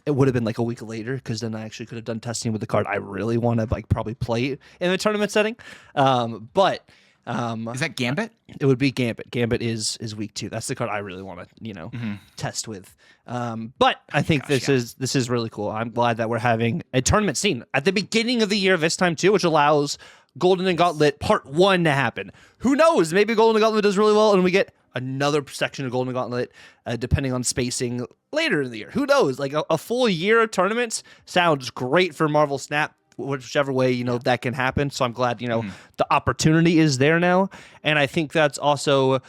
it would have been a week later, because then I actually could have done testing with the card I really want to probably play in the tournament setting. But Is that Gambit? It would be Gambit. Gambit is week 2. That's the card I really want to Mm-hmm. test with. But I think this is really cool. I'm glad that we're having a tournament scene at the beginning of the year this time too, which allows Golden and Gauntlet Part 1 to happen. Who knows? Maybe Golden and Gauntlet does really well, and we get another section of Golden and Gauntlet, depending on spacing later in the year. Who knows? Like a full year of tournaments sounds great for Marvel Snap. Whichever way that can happen. So I'm glad the opportunity is there now, and I think that's also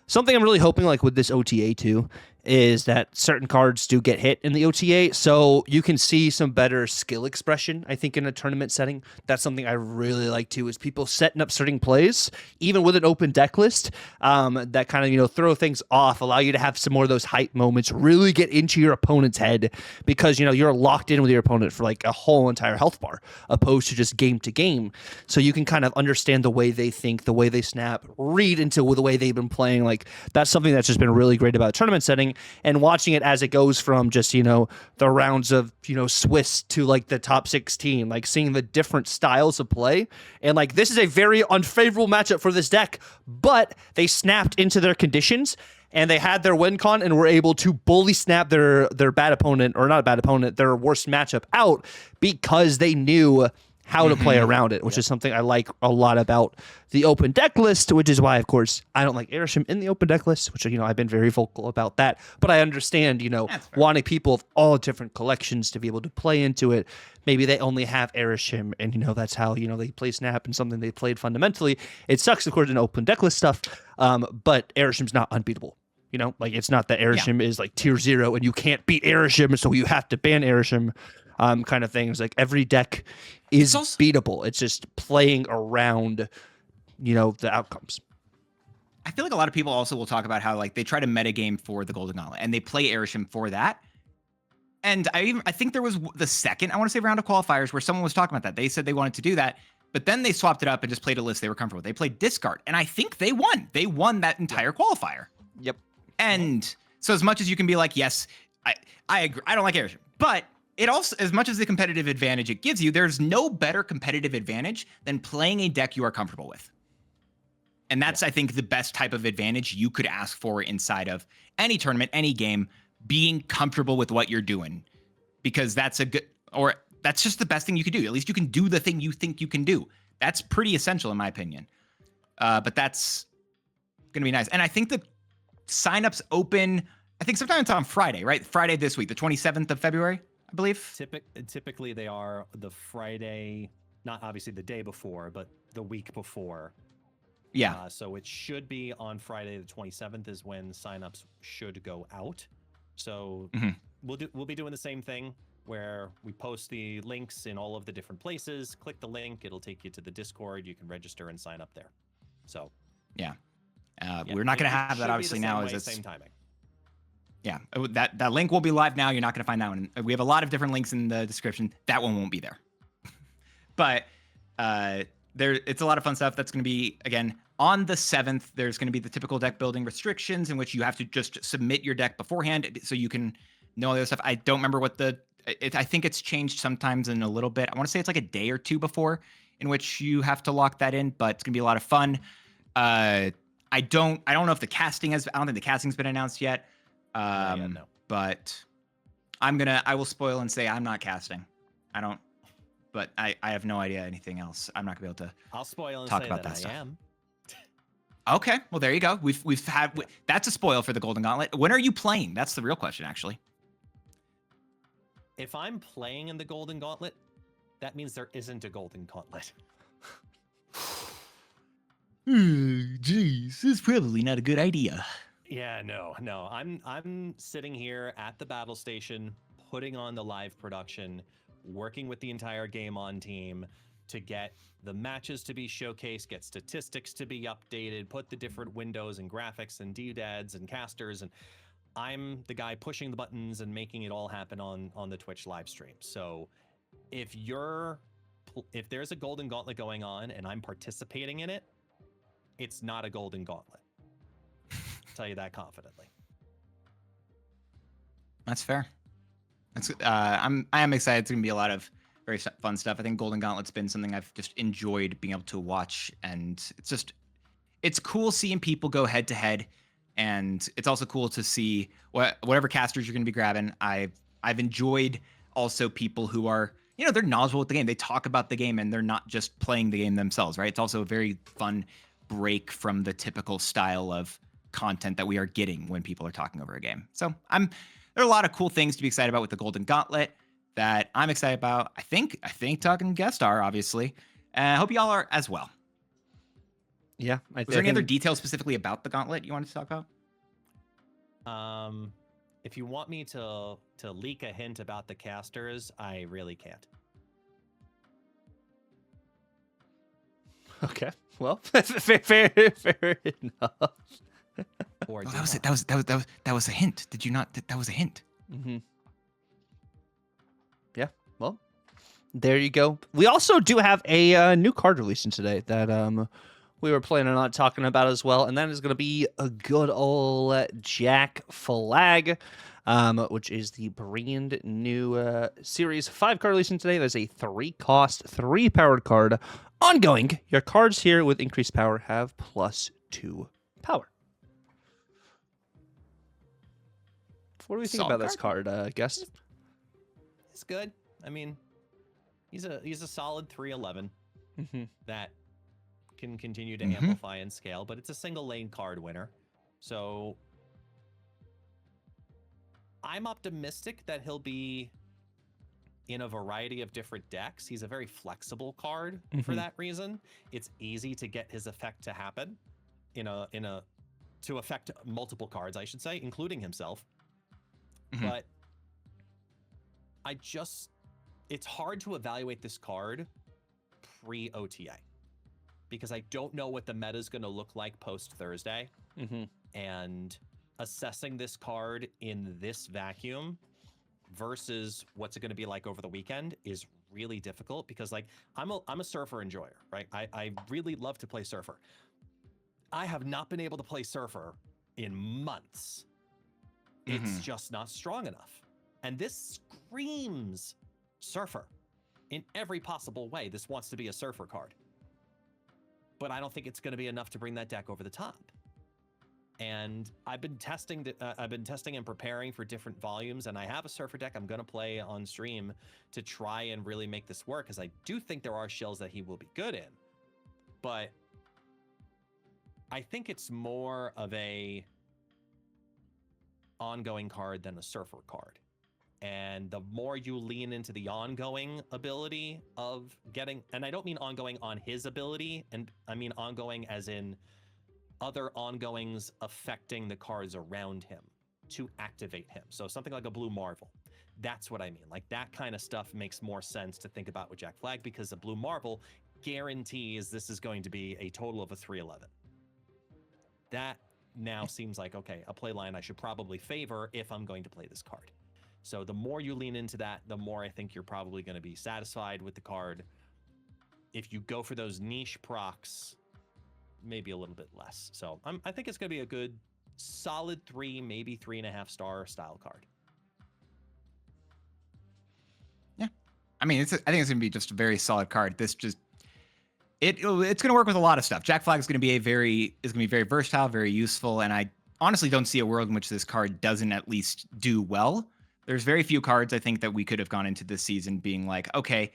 something I'm really hoping, like with this OTA too, is that certain cards do get hit in the OTA, so you can see some better skill expression, I think, in a tournament setting. That's something I really like too, is people setting up certain plays, even with an open deck list, that kind of, throw things off, allow you to have some more of those hype moments, really get into your opponent's head, because, you're locked in with your opponent for like a whole entire health bar, opposed to just game to game. So you can kind of understand the way they think, the way they snap, read into the way they've been playing. Like, that's something that's just been really great about tournament setting. And watching it as it goes from just, the rounds of, Swiss to like the top 16, like seeing the different styles of play. And like, this is a very unfavorable matchup for this deck, but they snapped into their conditions and they had their win con and were able to bully snap their bad opponent, or not a bad opponent, their worst matchup out, because they knew how to play around it, which is something I like a lot about the open deck list, which is why, of course, I don't like Airshim in the open deck list, which, I've been very vocal about that. But I understand, wanting people of all different collections to be able to play into it. Maybe they only have Airshim, and, that's how, they play Snap and something they played fundamentally. It sucks, of course, in open deck list stuff, but Airshim's not unbeatable. Like, it's not that Airshim is like tier 0 and you can't beat Airshim, so you have to ban Airshim. Kind of things. Like, every deck is beatable. It's just playing around, the outcomes. I feel like a lot of people also will talk about how, like, they try to metagame for the Golden Gauntlet and they play Airshim for that. And I think there was the second, I want to say, round of qualifiers where someone was talking about that. They said they wanted to do that, but then they swapped it up and just played a list they were comfortable with. They played Discard, and I think they won. They won that entire qualifier. Yep. And so as much as you can be like, yes, I agree, I don't like Airshim, but it also, as much as the competitive advantage it gives you, there's no better competitive advantage than playing a deck you are comfortable with. And that's, I think, the best type of advantage you could ask for inside of any tournament, any game, being comfortable with what you're doing. Because that's that's just the best thing you could do. At least you can do the thing you think you can do. That's pretty essential, in my opinion. But that's going to be nice. And I think the signups open, I think sometime it's on Friday, right? Friday this week, the 27th of February. I believe. Typically, they are the Friday, not obviously the day before, but the week before. Yeah. So it should be on Friday the 27th is when signups should go out. So we'll be doing the same thing where we post the links in all of the different places. Click the link; it'll take you to the Discord. You can register and sign up there. So yeah, we're not going to have that obviously now. Is same timing. Yeah, that link will be live now. You're not going to find that one. We have a lot of different links in the description. That one won't be there. But it's a lot of fun stuff. That's going to be, again, on the 7th. There's going to be the typical deck building restrictions in which you have to just submit your deck beforehand so you can know all the other stuff. I don't remember what I think it's changed sometimes in a little bit. I want to say it's like a day or two before in which you have to lock that in, but it's going to be a lot of fun. I don't know if I don't think the casting's been announced yet. No. But I will spoil and say I'm not casting. I don't, but I have no idea anything else. I'm not gonna be able to. I'll spoil and talk say about that that stuff. I am. Okay, well there you go. We've had that's a spoil for the Golden Gauntlet. When are you playing? That's the real question, actually. If I'm playing in the Golden Gauntlet, that means there isn't a Golden Gauntlet. Jeez, this is probably not a good idea. Yeah, no. I'm sitting here at the battle station, putting on the live production, working with the entire game on team to get the matches to be showcased, get statistics to be updated, put the different windows and graphics and doodads and casters, and I'm the guy pushing the buttons and making it all happen on the Twitch live stream. So if there's a Golden Gauntlet going on and I'm participating in it, it's not a Golden Gauntlet. Tell you that confidently. That's fair. I am excited. It's gonna be a lot of very fun stuff. I think Golden Gauntlet's been something I've just enjoyed being able to watch, and it's just it's cool seeing people go head to head, and it's also cool to see whatever casters you're going to be grabbing. I've enjoyed also people who are, they're knowledgeable with the game. They talk about the game and they're not just playing the game themselves, right? It's also a very fun break from the typical style of content that we are getting when people are talking over a game. So there are a lot of cool things to be excited about with the Golden Gauntlet that I'm excited about. I think talking guest star, obviously. I hope y'all are as well. Yeah. Was there any other details specifically about the Gauntlet you wanted to talk about? If you want me to leak a hint about the casters, I really can't. Okay. Well, fair enough. Or Oh, that was a hint. Did you not? That was a hint. Mm-hmm. Yeah. Well, there you go. We also do have a new card releasing today that we were planning on talking about as well, and that is going to be a good old Jack Flag, which is the brand new Series 5 card releasing today. There's a 3-cost, 3-powered card. Ongoing, your cards here with increased power have +2 power. What do we think Solid about this card, Gus? It's good. I mean, he's a solid 311 that can continue to amplify and scale, but it's a single lane card winner. So I'm optimistic that he'll be in a variety of different decks. He's a very flexible card for that reason. It's easy to get his effect to happen to affect multiple cards, I should say, including himself. But it's hard to evaluate this card pre-OTA because I don't know what the meta is going to look like post-Thursday. And assessing this card in this vacuum versus what's it going to be like over the weekend is really difficult because, like, I'm a Surfer enjoyer, right? I really love to play Surfer. I have not been able to play Surfer in months. It's just not strong enough. And this screams Surfer in every possible way. This wants to be a Surfer card. But I don't think it's going to be enough to bring that deck over the top. And I've been testing and preparing for different volumes, and I have a Surfer deck I'm going to play on stream to try and really make this work, because I do think there are shells that he will be good in. But I think it's more of a ongoing card than a Surfer card. And the more you lean into the ongoing ability of getting, and I don't mean ongoing on his ability, and I mean ongoing as in other ongoings affecting the cards around him to activate him. So something like a blue Marvel. That's what I mean. Like, that kind of stuff makes more sense to think about with Jack Flag, because a blue Marvel guarantees this is going to be a total of a 311. That now seems like, okay, a play line I should probably favor if I'm going to play this card. So the more you lean into that, the more I think you're probably going to be satisfied with the card. If you go for those niche procs, maybe a little bit less. So I think it's going to be a good solid 3, maybe 3.5 star style card. Yeah. I mean, I think it's going to be just a very solid card. It's going to work with a lot of stuff. Jack Flag is going to be very versatile, very useful, and I honestly don't see a world in which this card doesn't at least do well. There's very few cards I think that we could have gone into this season being like, okay,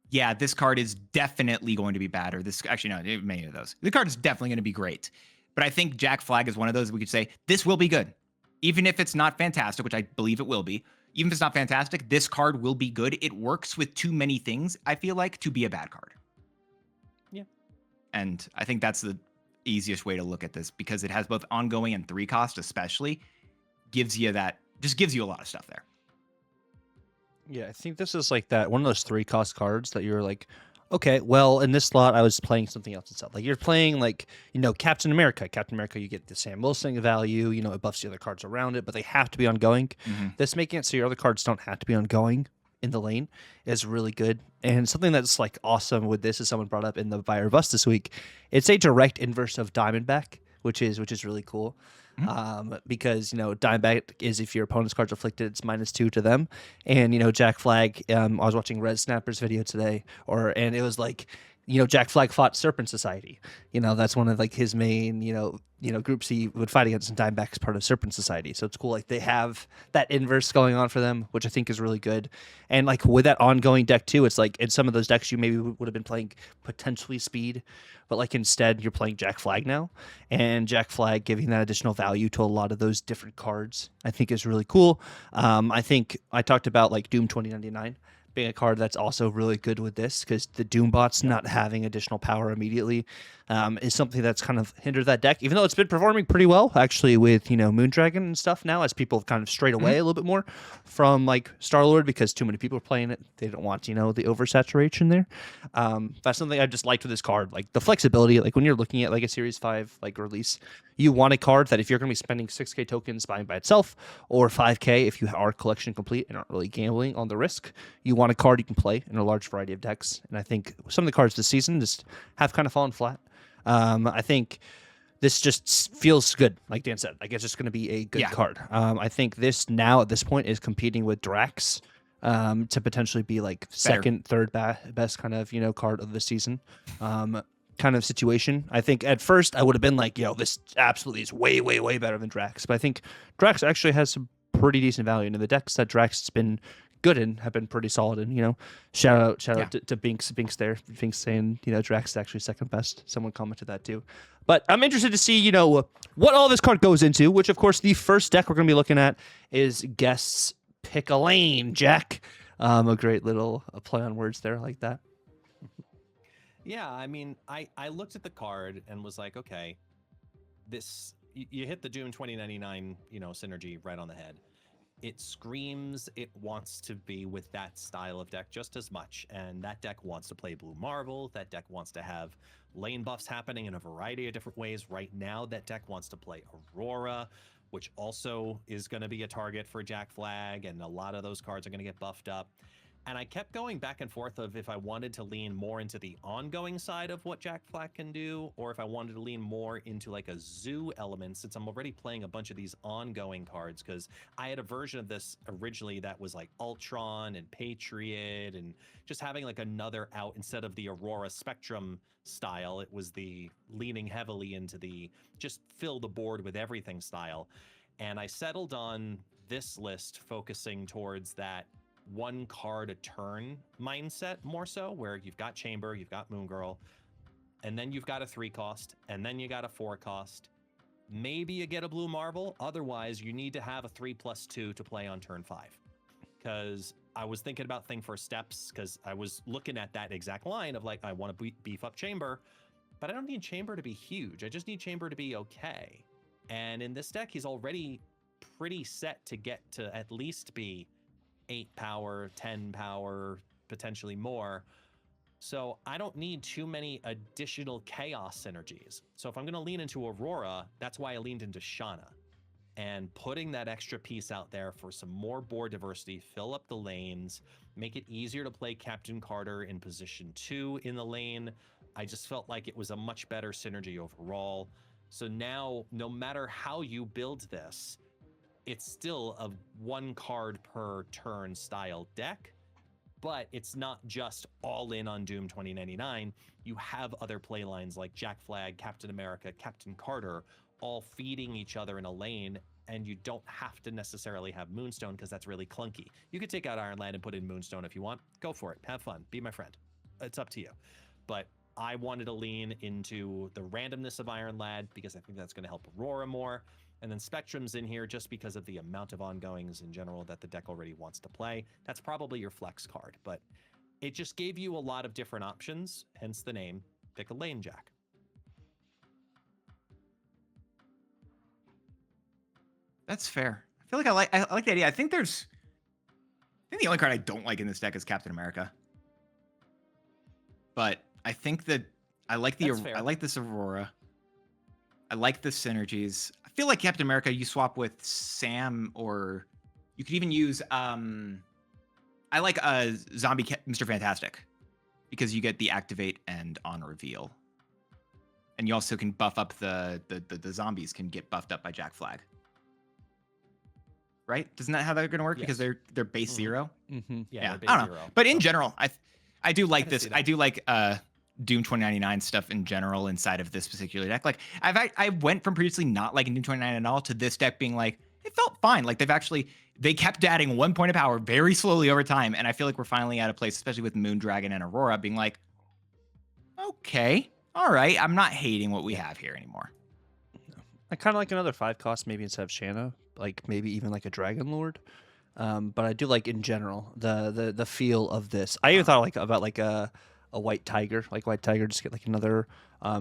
yeah, this card is definitely going to be bad, or this, actually, no, many of those. The card is definitely going to be great. But I think Jack Flag is one of those we could say, this will be good. Even if it's not fantastic, which I believe it will be, even if it's not fantastic, this card will be good. It works with too many things, I feel like, to be a bad card. Yeah. And I think that's the easiest way to look at this, because it has both ongoing and 3-cost especially, gives you a lot of stuff there. Yeah, I think this is like that one of those 3-cost cards that you're like, okay, well, in this slot I was playing something else instead. Like, you're playing, like, Captain America. Captain America, you get the Sam Wilson value, it buffs the other cards around it, but they have to be ongoing. This making it so your other cards don't have to be ongoing in the lane is really good. And something that's like awesome with this is someone brought up in the Buy or Bust this week. It's a direct inverse of Diamondback, which is really cool. Because Diamondback is, if your opponent's card's afflicted, it's -2 to them. And Jack Flag, I was watching Red Snapper's video today, and it was like Jack Flag fought Serpent Society. That's one of like his main, groups he would fight against, and Diamondback is part of Serpent Society. So it's cool. Like they have that inverse going on for them, which I think is really good. And like with that ongoing deck too, it's like in some of those decks you maybe would have been playing potentially Speed, but like instead you're playing Jack Flag now, and Jack Flag giving that additional value to a lot of those different cards, I think is really cool. I think I talked about like Doom 2099 being a card that's also really good with this, because the Doombots not having additional power immediately is something that's kind of hindered that deck, even though it's been performing pretty well actually with Moondragon and stuff now, as people have kind of strayed away a little bit more from like Star-Lord because too many people are playing it. They don't want the oversaturation there. That's something I just liked with this card, like the flexibility. Like when you're looking at like a Series 5 like release, you want a card that if you're going to be spending 6k tokens buying by itself, or 5k if you are collection complete and aren't really gambling on the risk, you want a card you can play in a large variety of decks. And I think some of the cards this season just have kind of fallen flat. I think this just feels good, like Dan said. Like it's just going to be a good card. I think this now at this point is competing with Drax to potentially be like second, third best kind of card of the season. Kind of situation. I think at first I would have been like, this absolutely is way, way, way better than Drax. But I think Drax actually has some pretty decent value. And the decks that Drax has been good in have been pretty solid. And shout out to Binks there. Binks saying Drax is actually second best. Someone commented that too. But I'm interested to see what all this card goes into. Which of course the first deck we're going to be looking at is Guests Pick a Lane. Jack, a great little play on words there, like that. Yeah, I mean, I looked at the card and was like, okay, this you hit the Doom 2099 synergy right on the head. It screams it wants to be with that style of deck just as much, and that deck wants to play Blue Marvel. That deck wants to have lane buffs happening in a variety of different ways. Right now, that deck wants to play Aurora, which also is going to be a target for Jack Flag, and a lot of those cards are going to get buffed up. And I kept going back and forth of if I wanted to lean more into the ongoing side of what Jack Flag can do, or if I wanted to lean more into like a zoo element, since I'm already playing a bunch of these ongoing cards, because I had a version of this originally that was like Ultron and Patriot, and just having like another out instead of the Aurora Spectrum style. It was the leaning heavily into the just fill the board with everything style. And I settled on this list focusing towards that one card a turn mindset more so, where you've got Chamber, you've got Moon Girl, and then you've got a 3 cost, and then you got a 4 cost. Maybe you get a Blue Marvel. Otherwise, you need to have a 3+2 to play on turn 5. Because I was thinking about Thing for Steps, because I was looking at that exact line of like, I want to beef up Chamber, but I don't need Chamber to be huge. I just need Chamber to be okay. And in this deck, he's already pretty set to get to at least be 8 power, 10 power, potentially more. So I don't need too many additional chaos synergies. So if I'm going to lean into Aurora, that's why I leaned into Shauna. And putting that extra piece out there for some more board diversity, fill up the lanes, make it easier to play Captain Carter in position 2 in the lane. I just felt like it was a much better synergy overall. So now, no matter how you build this, it's still a 1 card per turn style deck, but it's not just all in on Doom 2099. You have other play lines like Jack Flag, Captain America, Captain Carter, all feeding each other in a lane, and you don't have to necessarily have Moonstone because that's really clunky. You could take out Iron Lad and put in Moonstone if you want. Go for it. Have fun. Be my friend. It's up to you. But I wanted to lean into the randomness of Iron Lad because I think that's going to help Aurora more. And then Spectrum's in here just because of the amount of ongoings in general that the deck already wants to play. That's probably your flex card, but it just gave you a lot of different options, hence the name, Pick a Lane, Jack. That's fair. I feel like I like the idea. I think the only card I don't like in this deck is Captain America. But I think that I like this Aurora. I like the synergies. I feel like Captain America, you swap with Sam, or you could even use I like Zombie Mr. Fantastic, because you get the activate and on reveal. And you also can buff up the zombies can get buffed up by Jack Flag. Right? Isn't that how they're gonna work? Yes. Because they're base 0? Yeah, Yeah. they're base I don't know. 0. But in general, I do like this. see that. I do like Doom 2099 stuff in general inside of this particular deck. Like I went from previously not liking Doom 2099 at all to this deck being like, it felt fine. Like they kept adding 1 point of power very slowly over time. And I feel like we're finally at a place, especially with Moondragon and Aurora, being like, okay, all right, I'm not hating what we have here anymore. I kind of like another 5 cost maybe instead of Shanna, like maybe even like a Dragon Lord. But I do like in general the feel of this. I even thought about like a White Tiger, just get like another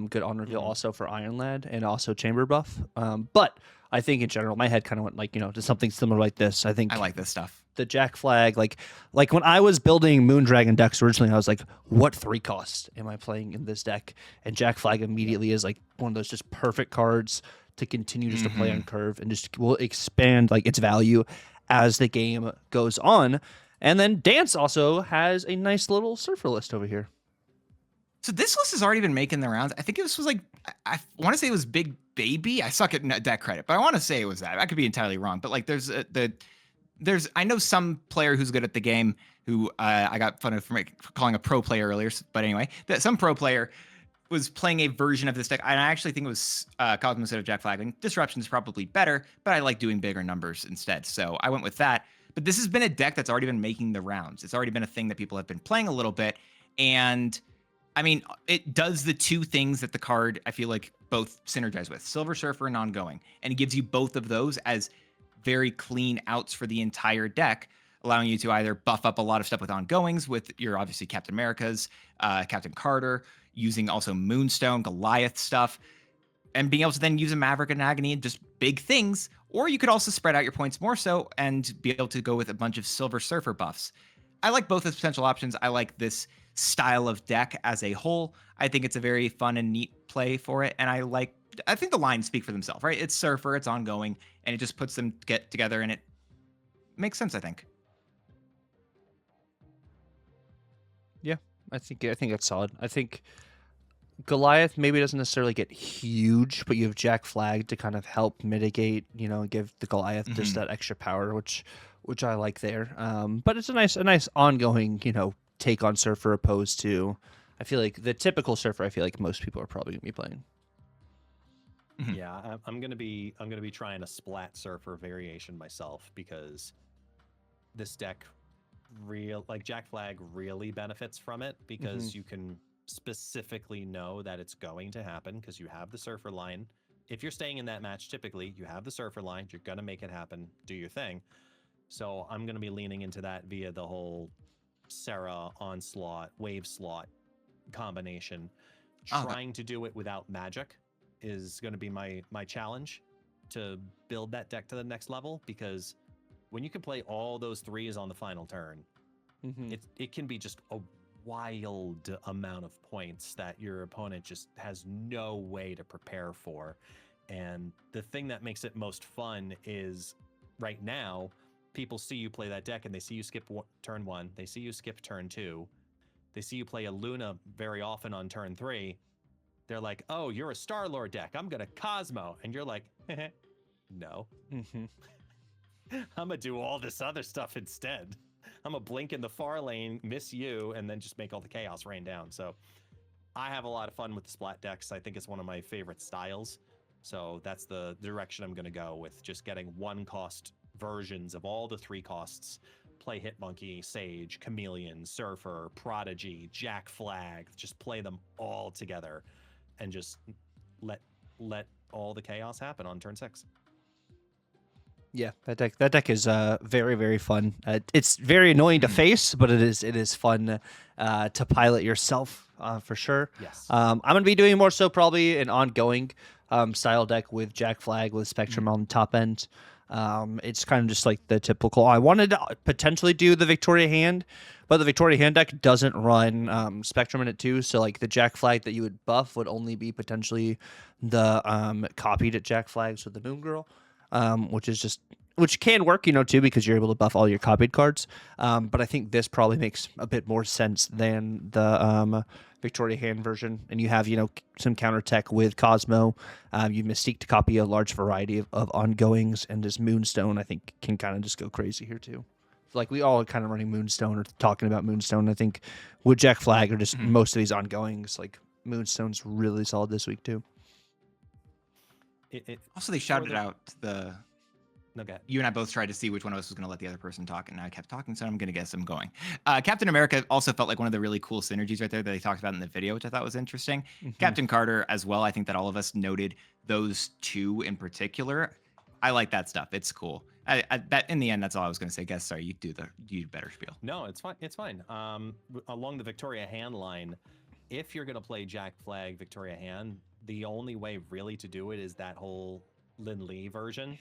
good on reveal also for Iron Lad and also Chamber buff. But I think in general my head kind of went like, to something similar like this. I think I like this stuff. The Jack Flag, like when I was building Moondragon decks originally, I was like, what 3 cost am I playing in this deck? And Jack Flag immediately is like one of those just perfect cards to continue just to play on curve and just will expand like its value as the game goes on. And then Dance also has a nice little Surfer list over here. So this list has already been making the rounds. I think this was like, I want to say it was Big Baby. I suck at that credit, but I want to say it was that. I could be entirely wrong. But like I know some player who's good at the game who I got fun of for calling a pro player earlier. But anyway, some pro player was playing a version of this deck. And I actually think it was Cosmo instead of Jack Flag. And Disruption's probably better, but I like doing bigger numbers instead. So I went with that. But this has been a deck that's already been making the rounds. It's already been a thing that people have been playing a little bit. And I mean, it does the 2 things that the card, I feel like, both synergize with. Silver Surfer and Ongoing. And it gives you both of those as very clean outs for the entire deck, allowing you to either buff up a lot of stuff with Ongoings with your, obviously, Captain America's, Captain Carter, using also Moonstone, Goliath stuff, and being able to then use a Maverick and Agony and just big things. Or you could also spread out your points more so and be able to go with a bunch of Silver Surfer buffs. I like both as potential options. I like this style of deck as a whole. I think it's a very fun and neat play for it. And I think the lines speak for themselves, right? It's Surfer, it's Ongoing, and it just puts them get together and it makes sense, I think. Yeah, I think that's solid. I think Goliath maybe doesn't necessarily get huge, but you have Jack Flag to kind of help mitigate, give the Goliath just that extra power, which I like there. But it's a nice ongoing, take on Surfer opposed to, I feel like the typical Surfer. I feel like most people are probably gonna be playing. Yeah, I'm gonna be trying a Splat Surfer variation myself because this deck Jack Flag really benefits from it because you can specifically know that it's going to happen because you have the Surfer line. If you're staying in that match, typically you have the Surfer line, you're gonna make it happen, do your thing. So I'm gonna be leaning into that via the whole Sarah Onslaught Wave Slot combination. Trying to do it without magic is going to be my challenge to build that deck to the next level, because when you can play all those 3s on the final turn, it can be just a wild amount of points that your opponent just has no way to prepare for. And the thing that makes it most fun is right now, people see you play that deck and they see you skip turn 1, they see you skip turn 2, they see you play a Luna very often on turn 3. They're like, oh, you're a Star-Lord deck, I'm gonna Cosmo. And you're like, no. I'm gonna do all this other stuff instead. I'm gonna blink in the far lane, miss you, and then just make all the chaos rain down. So I have a lot of fun with the Splat decks. I think it's one of my favorite styles. So that's the direction I'm gonna go with, just getting 1-cost versions of all the 3 costs. Play Hitmonkey, Sage, Chameleon, Surfer, Prodigy, Jack Flag. Just play them all together and just let all the chaos happen on turn 6. Yeah, that deck is very, very fun. It's very annoying to face, but it is fun to pilot yourself for sure. Yes. I'm gonna be doing more so probably an ongoing style deck with Jack Flag with Spectrum on the top end. It's kind of just like the typical. I wanted to potentially do the Victoria Hand, but the Victoria Hand deck doesn't run Spectrum in it too. So like the Jack Flag that you would buff would only be potentially the copied at Jack Flags with the Moon Girl, which can work, too, because you're able to buff all your copied cards. But I think this probably makes a bit more sense than the Victoria Hand version. And you have, some counter tech with Cosmo. You Mystique to copy a large variety of ongoings, and this Moonstone, I think, can kind of just go crazy here, too. like we all kind of running Moonstone or talking about Moonstone. I think with Jack Flag or just most of these ongoings, like Moonstone's really solid this week too. Also, they shouted out the. No, go ahead. You and I both tried to see which one of us was going to let the other person talk, and I kept talking, so I'm going to guess I'm going. Captain America also felt like one of the really cool synergies right there that they talked about in the video, which I thought was interesting. Captain Carter as well. I think that all of us noted those two in particular. I like that stuff. It's cool. That in the end, that's all I was going to say. Guess, sorry, you do better spiel. No, it's fine. It's fine. Along the Victoria Hand line, if you're going to play Jack Flag Victoria Hand, the only way really to do it is that whole Lin Lee version,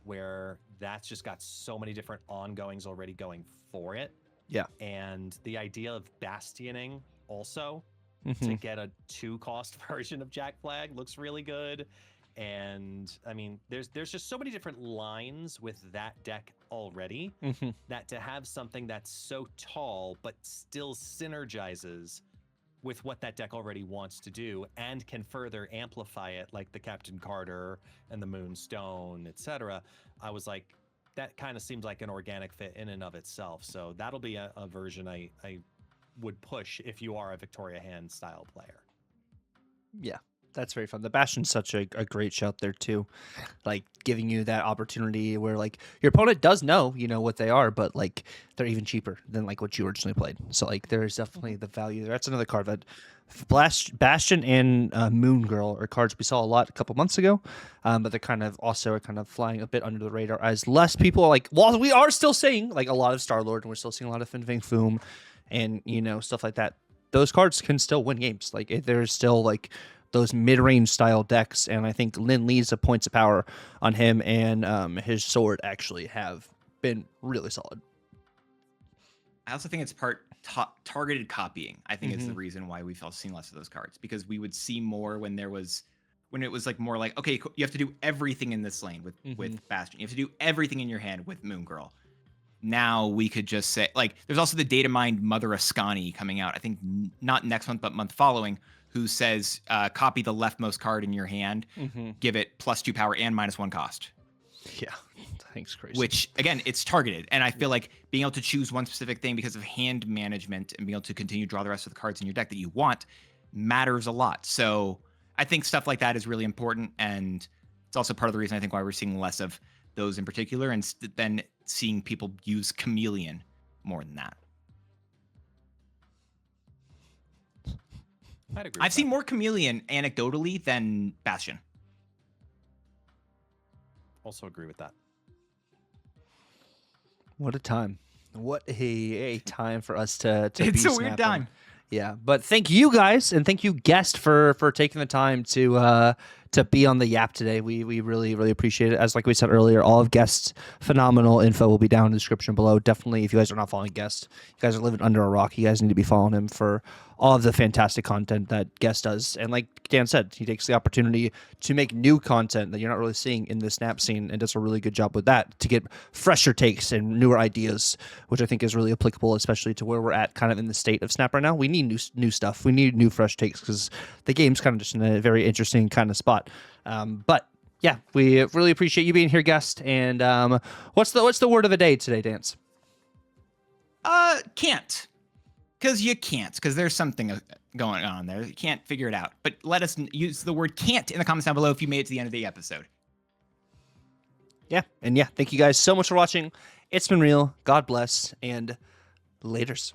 where that's just got so many different ongoings already going for it. Yeah. And the idea of bastioning also to get a 2-cost version of Jack Flag looks really good. And I mean, there's just so many different lines with that deck already that to have something that's so tall but still synergizes with what that deck already wants to do and can further amplify it, like the Captain Carter and the Moonstone, etc. I was like, that kind of seems like an organic fit in and of itself. So that'll be a version I would push if you are a Victoria Hand style player. Yeah, that's very fun. The Bastion's such a great shout there too, like giving you that opportunity where like your opponent does know, you know, what they are, but like they're even cheaper than like what you originally played. So like there's definitely the value there. That's another card that Bastion and Moon Girl are cards we saw a lot a couple months ago, but they're kind of flying a bit under the radar as less people like. While we are still seeing like a lot of Star Lord and we're still seeing a lot of Fin Fang Foom, and you know stuff like that, those cards can still win games. Like there's still like those mid-range style decks, and I think Lin Lee's points of power on him and his sword actually have been really solid. I also think it's part targeted copying. I think it's the reason why we've seen less of those cards, because we would see more when it was like more like, okay, you have to do everything in this lane with Bastion. You have to do everything in your hand with Moon Girl. Now we could just say, like, there's also the data mined Mother Ascani coming out, I think not next month, but month following, who says copy the leftmost card in your hand, give it +2 power and -1 cost. Yeah, thanks, crazy. Which, again, it's targeted. And I feel like being able to choose one specific thing because of hand management and being able to continue to draw the rest of the cards in your deck that you want matters a lot. So I think stuff like that is really important. And it's also part of the reason I think why we're seeing less of those in particular, and then seeing people use Chameleon more than that. I'd agree. I've seen more Chameleon anecdotally than Bastion. Also agree with that. What a time. What a time for us to It's be a weird snapping. time. Yeah, but thank you guys, and thank you guest for taking the time to be on the Yap today. We really appreciate it. As like we said earlier, all of guests' phenomenal info will be down in the description below. Definitely, if you guys are not following guest, you guys are living under a rock. You guys need to be following him for all of the fantastic content that guest does. And like Dan said, he takes the opportunity to make new content that you're not really seeing in the Snap scene, and does a really good job with that to get fresher takes and newer ideas, which I think is really applicable, especially to where we're at kind of in the state of Snap right now. We need new stuff. We need new fresh takes because the game's kind of just in a very interesting kind of spot. But yeah, we really appreciate you being here, guest. And what's the word of the day today, Dance? Can't. Because you can't. Because there's something going on there. You can't figure it out. But let us use the word can't in the comments down below if you made it to the end of the episode. Yeah, and yeah, thank you guys so much for watching. It's been real. God bless, and laters.